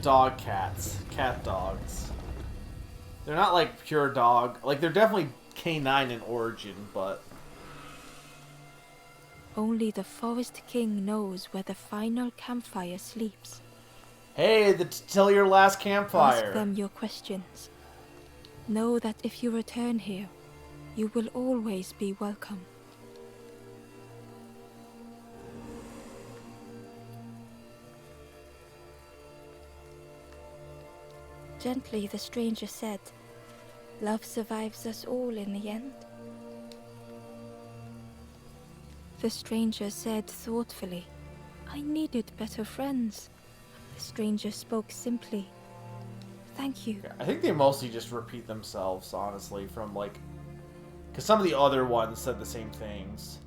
dog cats. Cat dogs. They're not like pure dog. Like, they're definitely canine in origin, but... Only the Forest King knows where the final campfire sleeps. Hey, tell your last campfire. Ask them your questions. Know that if you return here, you will always be welcome. Gently, the stranger said, "Love survives us all in the end." The stranger said thoughtfully, "I needed better friends." The stranger spoke simply, "Thank you." I think they mostly just repeat themselves, honestly, from like... Because some of the other ones said the same things.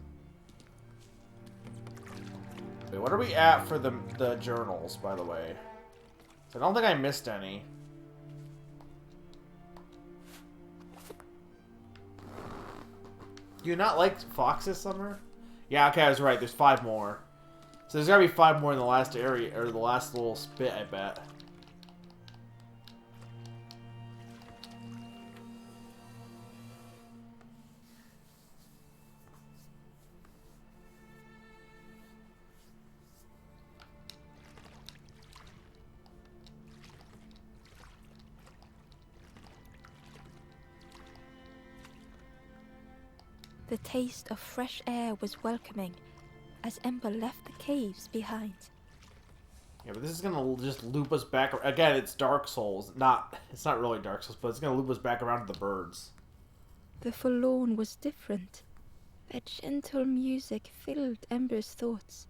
Wait, what are we at for the journals, by the way? I don't think I missed any. Do you not like foxes, Summer? Yeah, okay, I was right. There's 5 more. So there's gotta be 5 more in the last area, or the last little spit, I bet. The taste of fresh air was welcoming as Ember left the caves behind. Yeah, but this is gonna just loop us back. Again, it's Dark Souls. It's not really Dark Souls, but it's gonna loop us back around to the birds. The forlorn was different. Their gentle music filled Ember's thoughts.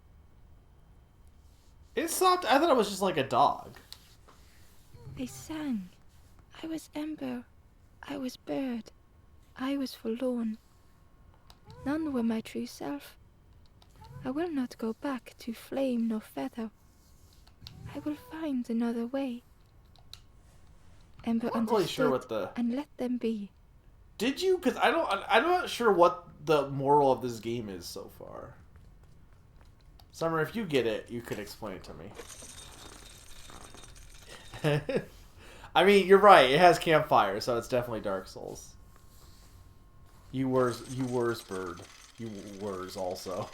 It's soft. I thought it was just like a dog. They sang. I was Ember. I was bird. I was forlorn. None were my true self. I will not go back to flame nor feather. I will find another way. Ember I'm not really sure understood what the... and let them be. Did you? Because I'm not sure what the moral of this game is so far. Summer, if you get it, you could explain it to me. I mean, you're right. It has Campfire, so it's definitely Dark Souls. You were bird. You were also.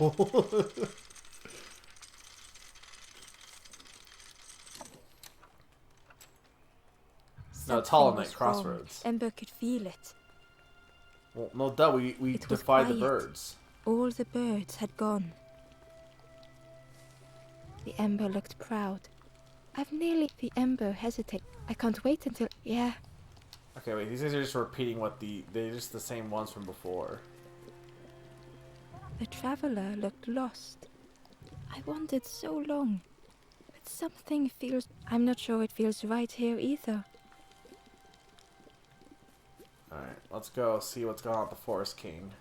No, it's Hollow Knight Crossroads. Ember could feel it. Well, no doubt we defied the birds. All the birds had gone. The Ember looked proud. The Ember hesitated. I can't wait until... Yeah. Okay, wait, these guys are just repeating they're just the same ones from before. The traveler looked lost. I wandered so long. But something feels... I'm not sure it feels right here either. Alright, let's go see what's going on with the Forest King.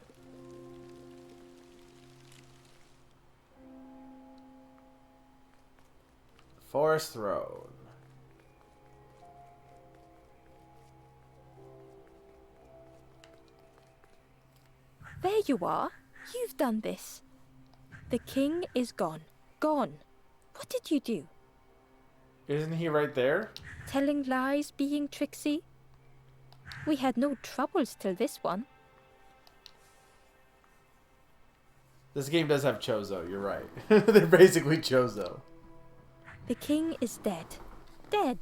Forest Throne. There you are. You've done this. The king is gone. Gone. What did you do? Isn't he right there? Telling lies, being tricksy? We had no troubles till this one. This game does have Chozo, you're right. They're basically Chozo. The king is dead. Dead.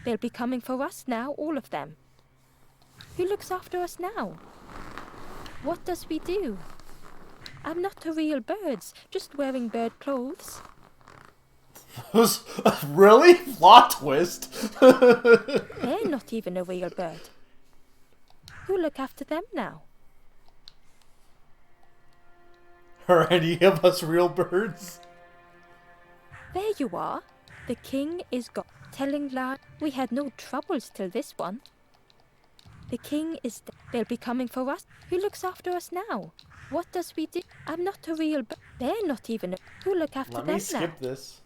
They'll be coming for us now, all of them. Who looks after us now? What does we do? I'm not a real bird, just wearing bird clothes. Really? Plot twist? They're not even a real bird. Who look after them now? Are any of us real birds? There you are. The king is gone. Telling lies. We had no troubles till this one. The king is dead. They'll be coming for us. Who looks after us now? What does we do? I'm not a real bird. They're not even a... Who look after them now? Let me skip this.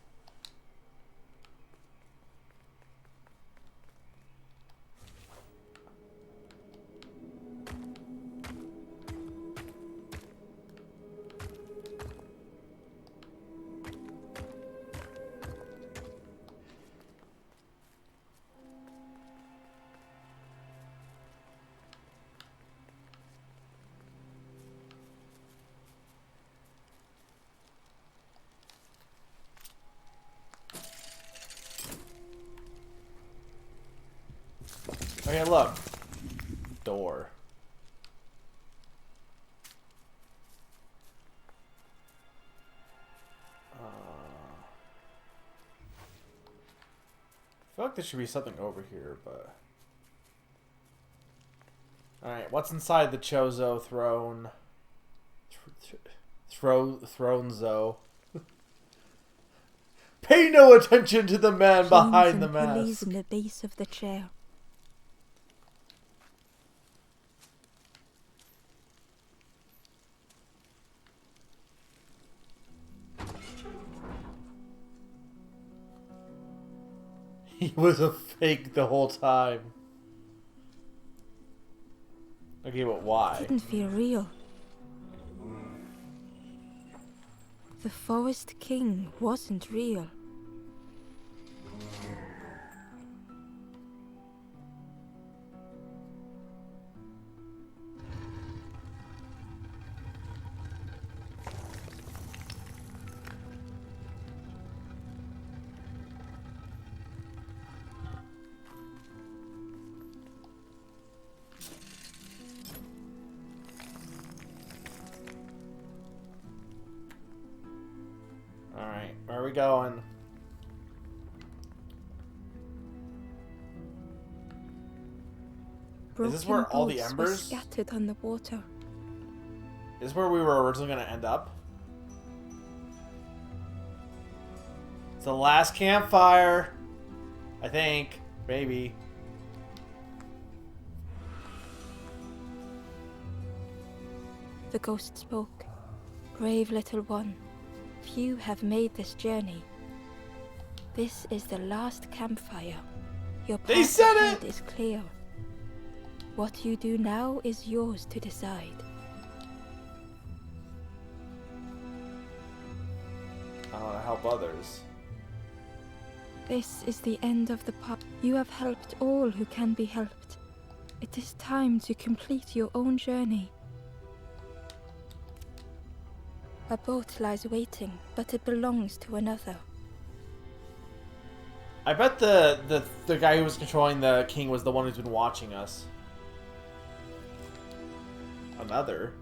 Okay, look. Door. I feel like there should be something over here, but... Alright, what's inside the Chozo throne? Throne Zo. Pay no attention to the man behind the mask. Pulleys in the base of the chair. He was a fake the whole time. Okay, but why? It didn't feel real. The Forest King wasn't real. Alright, where are we going? Is this where all the embers were scattered on the water? Is this where we were originally going to end up? It's the last campfire. I think. Maybe. The ghost spoke. Brave little one. Few have made this journey. This is the last campfire. Your They path said ahead it! is clear. What you do now is yours to decide. I want to help others. This is the end of the path. You have helped all who can be helped. It is time to complete your own journey. A boat lies waiting, but it belongs to another. I bet the guy who was controlling the king was the one who's been watching us. Another?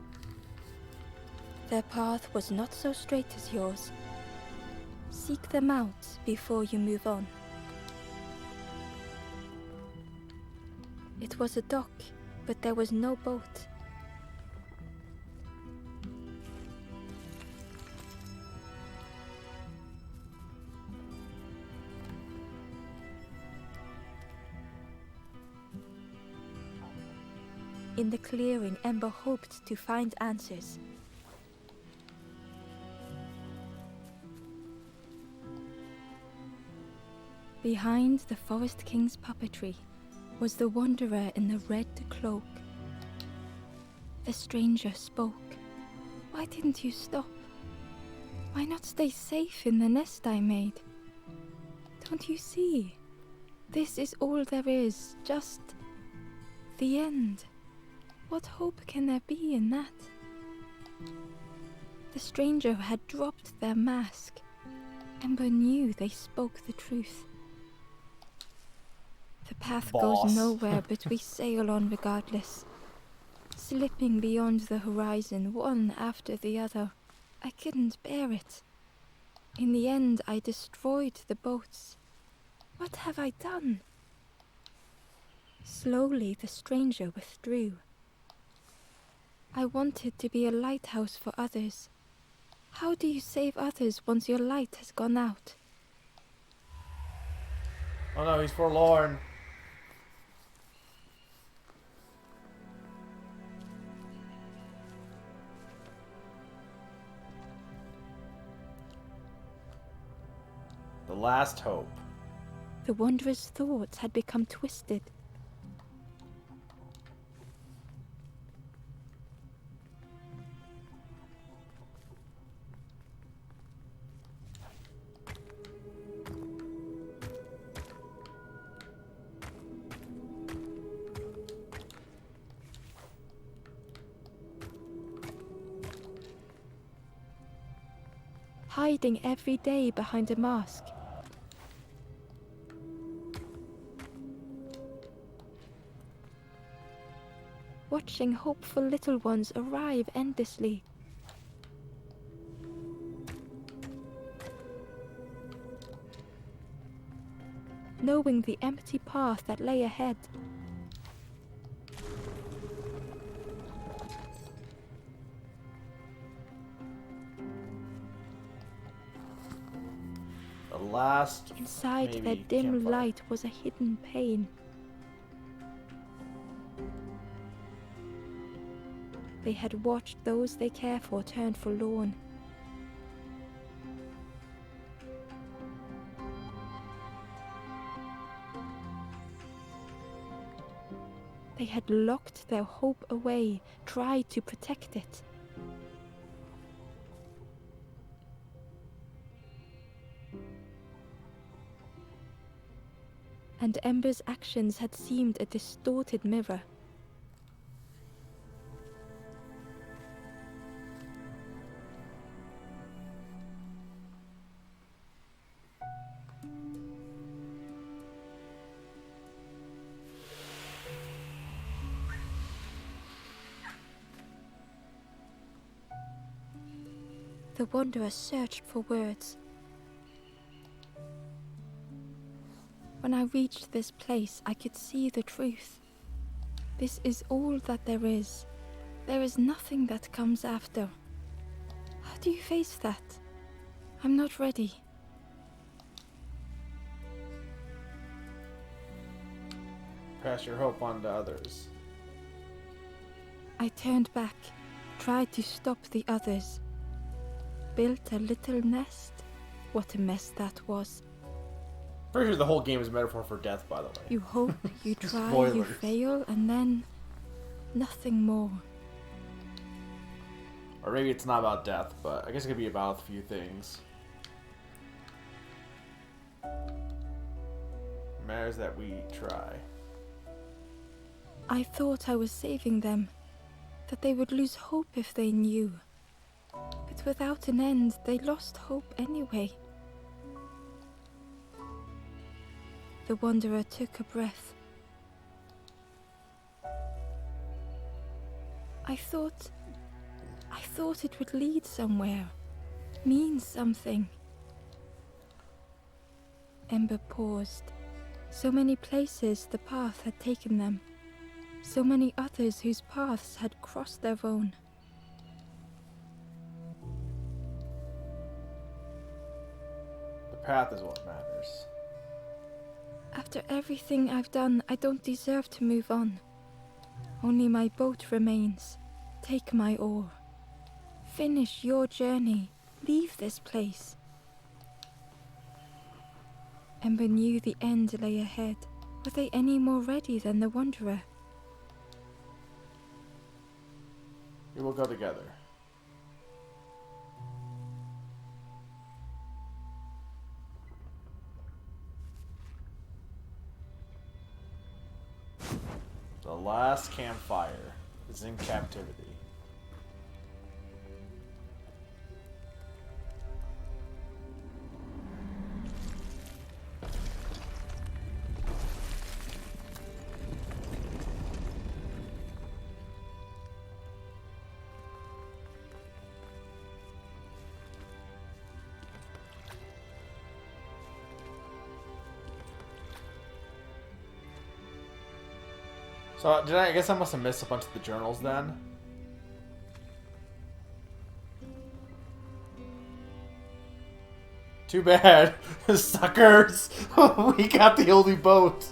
Their path was not so straight as yours. Seek them out before you move on. It was a dock, but there was no boat. In the clearing, Ember hoped to find answers. Behind the Forest King's puppetry was the wanderer in the red cloak. The stranger spoke. Why didn't you stop? Why not stay safe in the nest I made? Don't you see? This is all there is, just the end. What hope can there be in that? The stranger had dropped their mask. Ember knew they spoke the truth. The path goes nowhere, but we sail on regardless. Slipping beyond the horizon, one after the other. I couldn't bear it. In the end, I destroyed the boats. What have I done? Slowly, the stranger withdrew. I wanted to be a lighthouse for others. How do you save others once your light has gone out? Oh no, he's forlorn. The last hope. The wanderer's thoughts had become twisted. Hiding every day behind a mask. Watching hopeful little ones arrive endlessly. Knowing the empty path that lay ahead. The last. Inside maybe, their dim campfire. light was a hidden pain. They had watched those they care for turn forlorn. They had locked their hope away, tried to protect it. And Ember's actions had seemed a distorted mirror. The wanderer searched for words. When I reached this place, I could see the truth. This is all that there is. There is nothing that comes after. How do you face that? I'm not ready. Pass your hope on to others. I turned back, tried to stop the others. Built a little nest. What a mess that was. Pretty sure the whole game is a metaphor for death, by the way. You hope, you try, you Spoilers. fail, and then nothing more. Or maybe it's not about death, but I guess it could be about a few things. Matters that we try. I thought I was saving them, that they would lose hope if they knew. But without an end, they lost hope anyway. The Wanderer took a breath. I thought it would lead somewhere, mean something. Ember paused. So many places the path had taken them. So many others whose paths had crossed their own. The path is what matters. After everything I've done, I don't deserve to move on. Only my boat remains. Take my oar. Finish your journey. Leave this place. Ember knew the end lay ahead. Were they any more ready than the Wanderer? We will go together. The last campfire is in captivity. So, I guess I must have missed a bunch of the journals then. Too bad. Suckers! We got the only boat!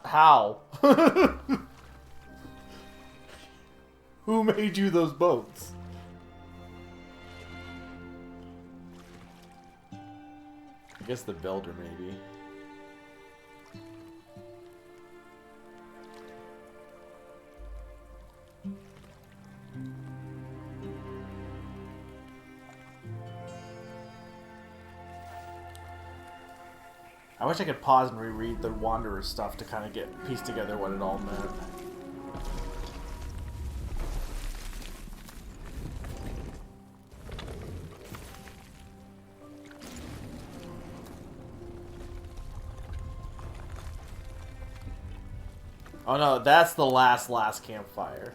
How? Who made you those boats? I guess the builder, maybe. I wish I could pause and reread the Wanderer stuff to kind of piece together what it all meant. Oh no, that's the last campfire.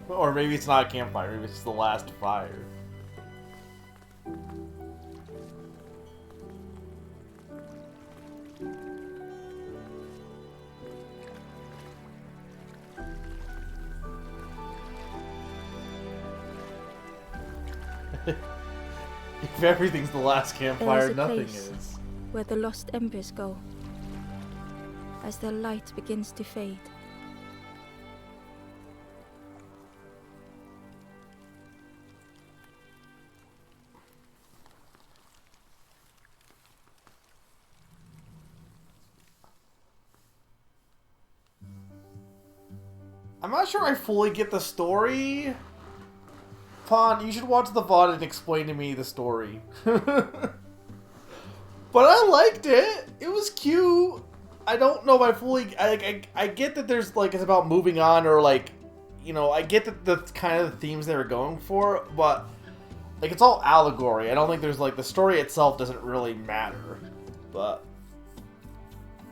Or maybe it's not a campfire, maybe it's the last fire. If everything's the last campfire, nothing is. Where the lost embers go, as their light begins to fade. I'm not sure I fully get the story. Pon, you should watch the VOD and explain to me the story. But I liked it. It was cute. I don't know if I fully... I get that there's, like, it's about moving on or, like, you know, I get that the kind of the themes they were going for, but Like, it's all allegory. I don't think there's, like, the story itself doesn't really matter. But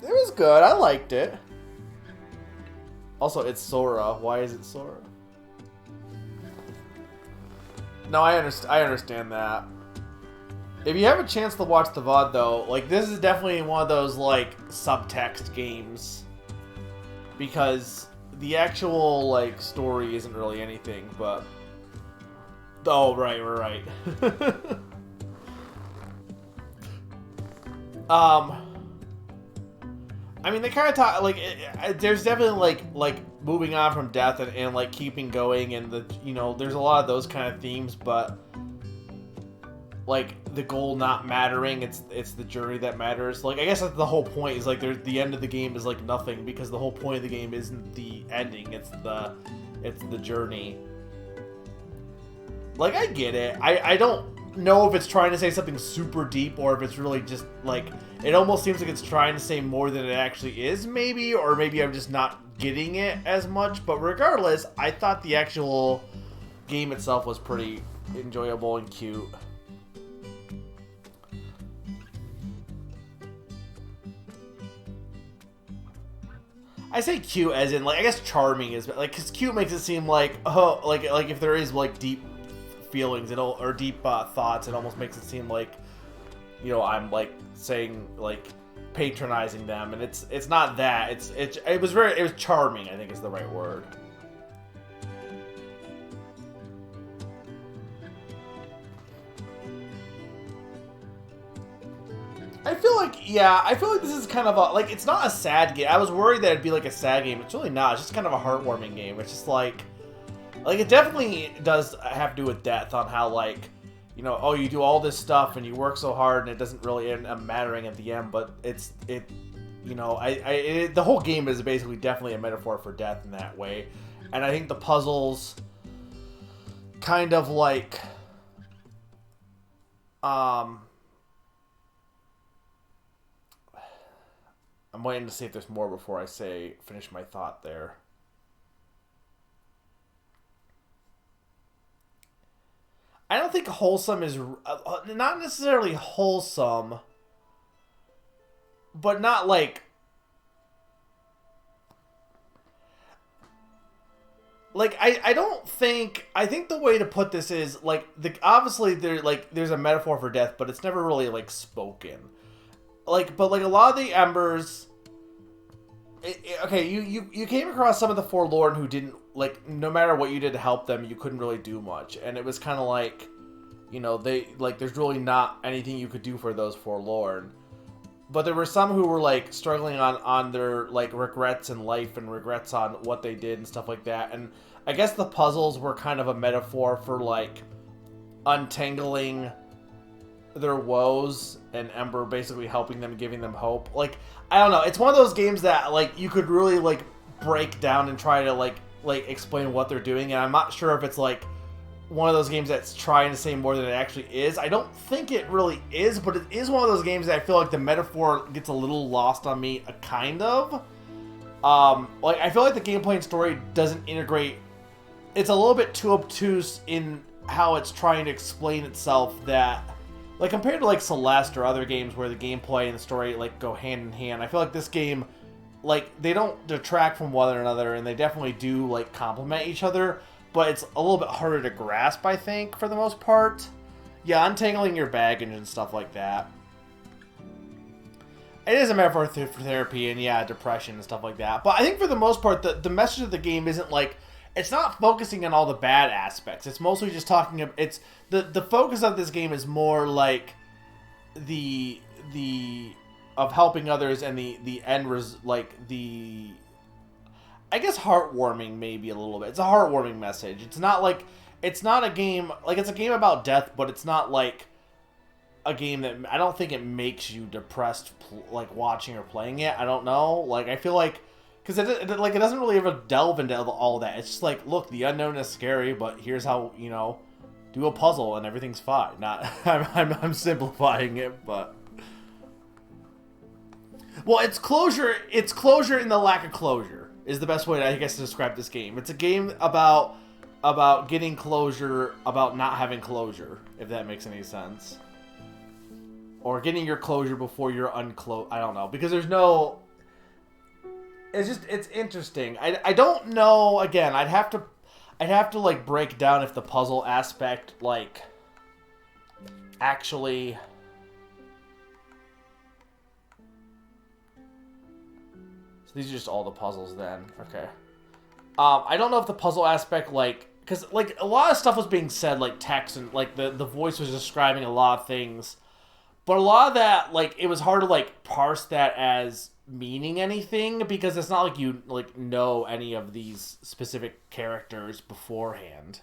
it was good. I liked it. Also, it's Sora. Why is it Sora? No, I understand that. If you have a chance to watch the VOD, though, like, this is definitely one of those, like, subtext games. Because the actual, like, story isn't really anything, but... Oh, right. I mean, they kind of talk, like, there's definitely, like, moving on from death and, like, keeping going, and, there's a lot of those kind of themes, but... like, the goal not mattering, it's the journey that matters. Like, I guess that's the whole point, is like the end of the game is like nothing, because the whole point of the game isn't the ending, it's the journey. Like, I get it. I don't know if it's trying to say something super deep, or if it's really just like, it almost seems like it's trying to say more than it actually is, maybe, or maybe I'm just not getting it as much. But regardless, I thought the actual game itself was pretty enjoyable and cute. I say cute as in, like, I guess charming is, like, because cute makes it seem like, oh, like if there is, like, deep feelings, or deep thoughts, it almost makes it seem like, I'm, like, saying, like, patronizing them, and it's not that, it was charming, I think is the right word. I feel like this is kind of a, like, it's not a sad game. I was worried that it'd be like a sad game. It's really not. It's just kind of a heartwarming game. It's just like it definitely does have to do with death, on how, like, oh, you do all this stuff and you work so hard and it doesn't really end up mattering at the end, but the whole game is basically definitely a metaphor for death in that way. And I think the puzzles kind of like, I'm waiting to see if there's more before I finish my thought there. I don't think wholesome is... not necessarily wholesome, but not like... Like, I don't think... I think the way to put this is, like, obviously there's a metaphor for death, but it's never really, like, spoken. Like, but, like, a lot of the embers... okay, you came across some of the forlorn who didn't, like, no matter what you did to help them, you couldn't really do much. And it was kind of like, they, like, there's really not anything you could do for those forlorn. But there were some who were, like, struggling on their, like, regrets in life and regrets on what they did and stuff like that. And I guess the puzzles were kind of a metaphor for, like, untangling their woes, and Ember basically helping them, giving them hope. Like, I don't know, it's one of those games that, like, you could really, like, break down and try to, like explain what they're doing, and I'm not sure if it's, like, one of those games that's trying to say more than it actually is. I don't think it really is, but it is one of those games that I feel like the metaphor gets a little lost on me, kind of. Like, I feel like the gameplay and story doesn't integrate. It's a little bit too obtuse in how it's trying to explain itself, that, like, compared to, like, Celeste or other games where the gameplay and the story, like, go hand in hand, I feel like this game, like, they don't detract from one another, and they definitely do, like, complement each other, but it's a little bit harder to grasp, I think, for the most part. Yeah, untangling your baggage and stuff like that. It is a metaphor for therapy and, yeah, depression and stuff like that. But I think for the most part, the message of the game isn't, like, it's not focusing on all the bad aspects. It's mostly just talking about, it's the focus of this game is more like the of helping others, and the end like the, I guess, heartwarming, maybe a little bit. It's a heartwarming message. It's not like, it's not a game, like, it's a game about death, but it's not like a game that, I don't think it makes you depressed, like, watching or playing it. I don't know. Like, I feel like, because it doesn't really ever delve into all that. It's just like, look, the unknown is scary, but here's how, do a puzzle and everything's fine. Not, I'm simplifying it, but, well, it's closure. It's closure in the lack of closure is the best way, I guess, to describe this game. It's a game about about getting closure, about not having closure, if that makes any sense. Or getting your closure before you're unclosed. I don't know. Because there's no... It's interesting. I don't know, again, I'd have to like break down if the puzzle aspect like actually so these are just all the puzzles then. Okay. I don't know if the puzzle aspect like because like a lot of stuff was being said like text and like the voice was describing a lot of things, but a lot of that like it was hard to like parse that as meaning anything because it's not like you like know any of these specific characters beforehand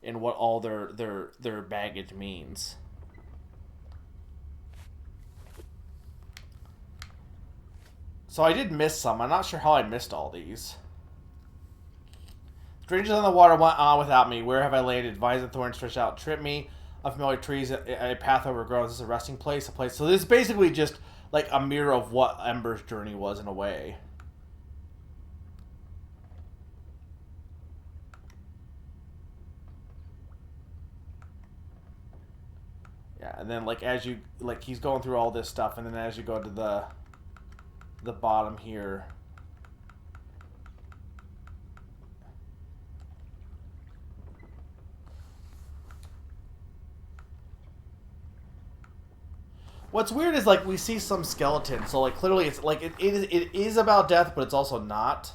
and what all their baggage means. So I did miss some. I'm not sure how I missed all these. Strangers on the water went on without me. Where have I landed? Vines and thorns stretched out, trip me. Unfamiliar trees, a path overgrown. Is this a resting place? A place. So this is basically just like a mirror of what Ember's journey was in a way. Yeah, and then like as you like he's going through all this stuff, and then as you go to the bottom here. What's weird is like we see some skeletons, so like clearly it's like it is about death, but it's also not.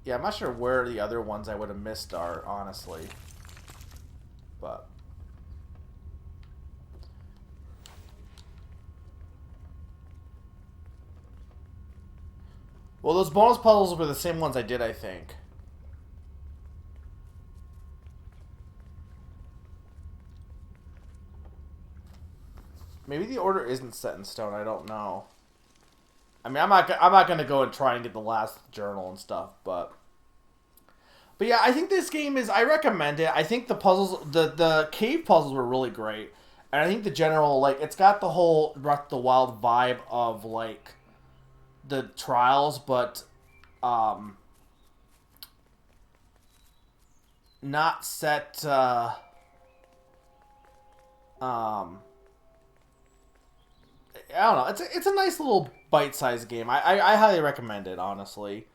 Yeah, I'm not sure where the other ones I would have missed are, honestly. But well, those bonus puzzles were the same ones I did, I think. Maybe the order isn't set in stone. I don't know. I mean, I'm not gonna go and try and get the last journal and stuff, but yeah, I think this game is. I recommend it. I think the puzzles, the cave puzzles were really great, and I think the general like it's got the whole Breath of the Wild vibe of like the trials, but not set. I don't know. It's a nice little bite-sized game. I highly recommend it, honestly.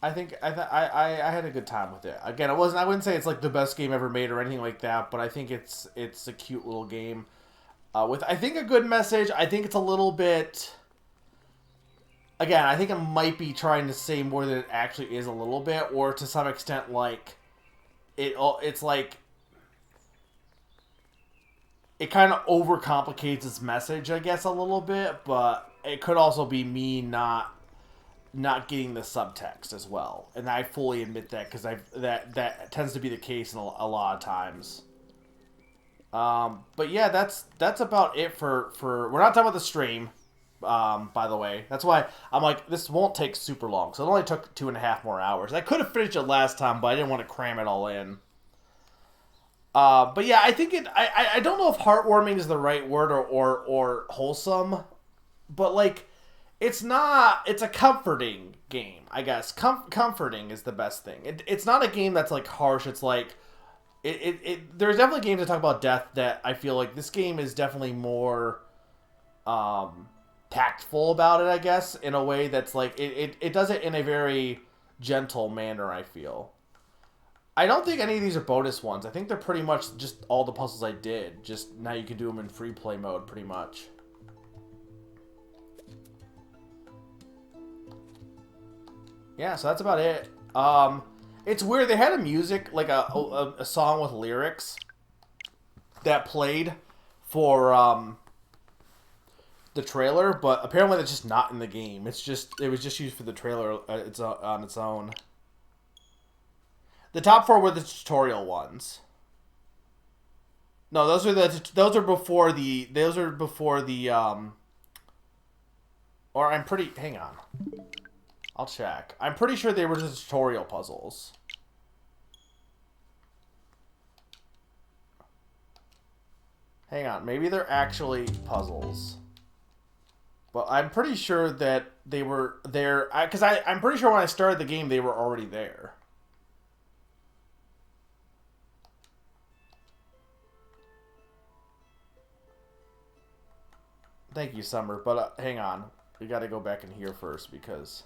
I think I had a good time with it. Again, I wouldn't say it's like the best game ever made or anything like that, but I think it's a cute little game with I think a good message. I think it's a little bit. Again, I think it might be trying to say more than it actually is a little bit, or to some extent, like it's like it kind of overcomplicates its message, I guess, a little bit. But it could also be me not getting the subtext as well, and I fully admit that because that tends to be the case in a lot of times. But yeah, that's about it for we're not talking about the stream. By the way, that's why I'm like this won't take super long. So it only took 2.5 more hours. I could have finished it last time, but I didn't want to cram it all in. But yeah, I think I don't know if heartwarming is the right word or wholesome, but like it's not. It's a comforting game, I guess. Comforting is the best thing. It's not a game that's like harsh. It's like there's definitely games that talk about death that I feel like this game is definitely more tactful about it, I guess, in a way that's like it does it in a very gentle manner, I feel. I don't think any of these are bonus ones. I think they're pretty much just all the puzzles I did. Just now you can do them in free play mode, pretty much. Yeah, so that's about it. It's weird. They had a music, like a song with lyrics that played for the trailer, but apparently that's just not in the game. It was just used for the trailer. It's on its own. The top 4 were the tutorial ones. No, those are before the or I'm pretty. Hang on. I'll check. I'm pretty sure they were just tutorial puzzles. Hang on, maybe they're actually puzzles. But I'm pretty sure that they were there... Because I'm pretty sure when I started the game, they were already there. Thank you, Summer. But hang on. We gotta go back in here first, because...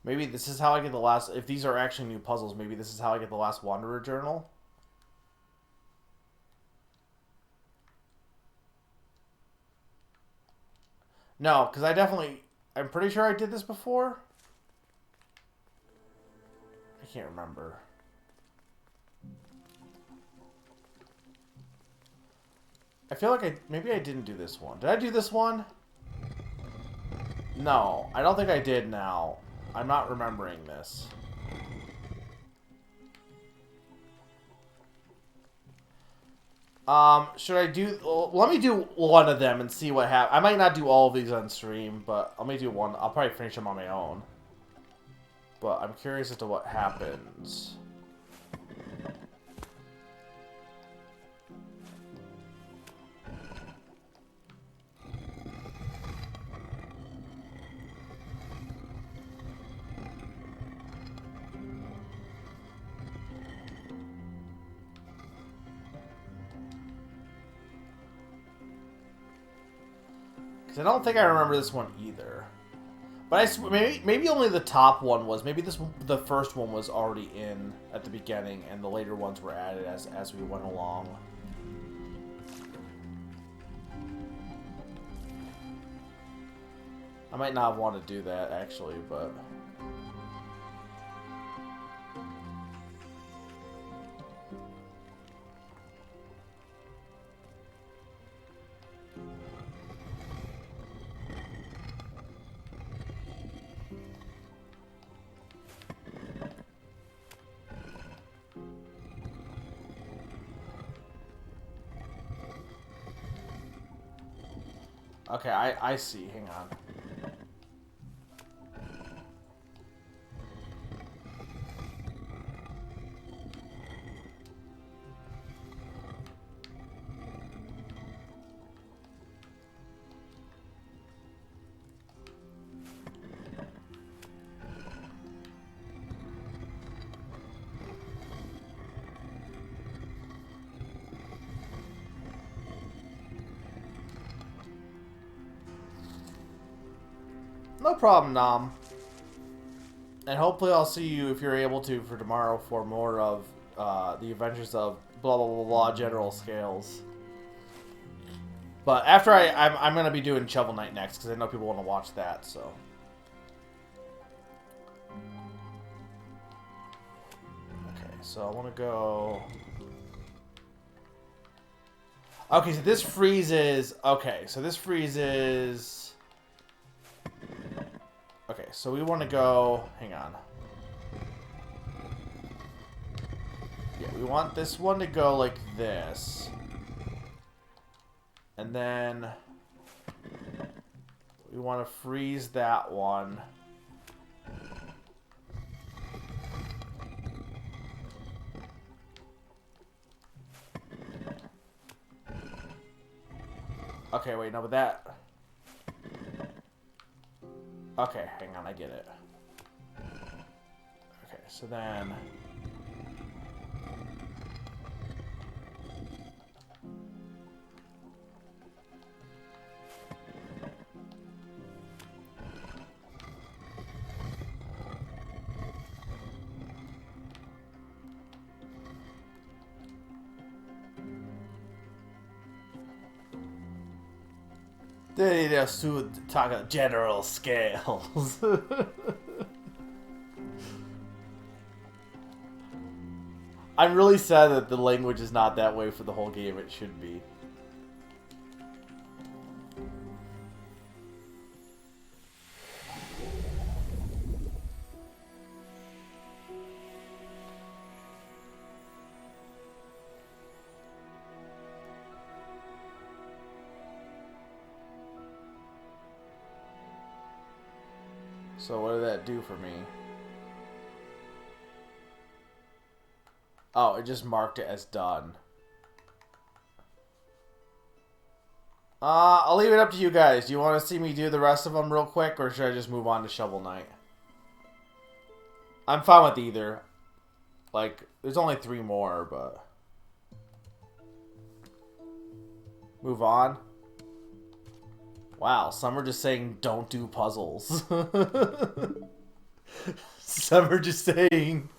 Maybe this is how I get the last... If these are actually new puzzles, maybe this is how I get the last Wanderer Journal. No, because I definitely... I'm pretty sure I did this before. I can't remember. I feel like maybe I didn't do this one. Did I do this one? No, I don't think I did now. I'm not remembering this. Should I do... Let me do one of them and see what happens. I might not do all of these on stream, but let me do one. I'll probably finish them on my own. But I'm curious as to what happens. I don't think I remember this one either, but maybe only the top one was. Maybe the first one was already in at the beginning, and the later ones were added as we went along. I might not want to do that actually, but. Okay, I see. Hang on. No problem, Nom. And hopefully I'll see you, if you're able to, for tomorrow for more of the adventures of blah blah blah blah general scales. But after I'm gonna be doing Shovel Knight next, because I know people want to watch that, so. Okay, so I want to go... Okay, so this freezes... Okay, so this freezes... Okay, so we want to go... Hang on. Yeah, we want this one to go like this. And then... we want to freeze that one. Okay, wait, no, but that... Okay, hang on, I get it. Okay, so then... They just talk about general scales. I'm really sad that the language is not that way for the whole game. It should be. So what did that do for me? Oh, it just marked it as done. I'll leave it up to you guys. Do you want to see me do the rest of them real quick, or should I just move on to Shovel Knight? I'm fine with either. Like, there's only 3 more, but... Move on. Wow, some are just saying don't do puzzles. Some are just saying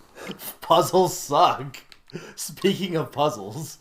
puzzles suck. Speaking of puzzles.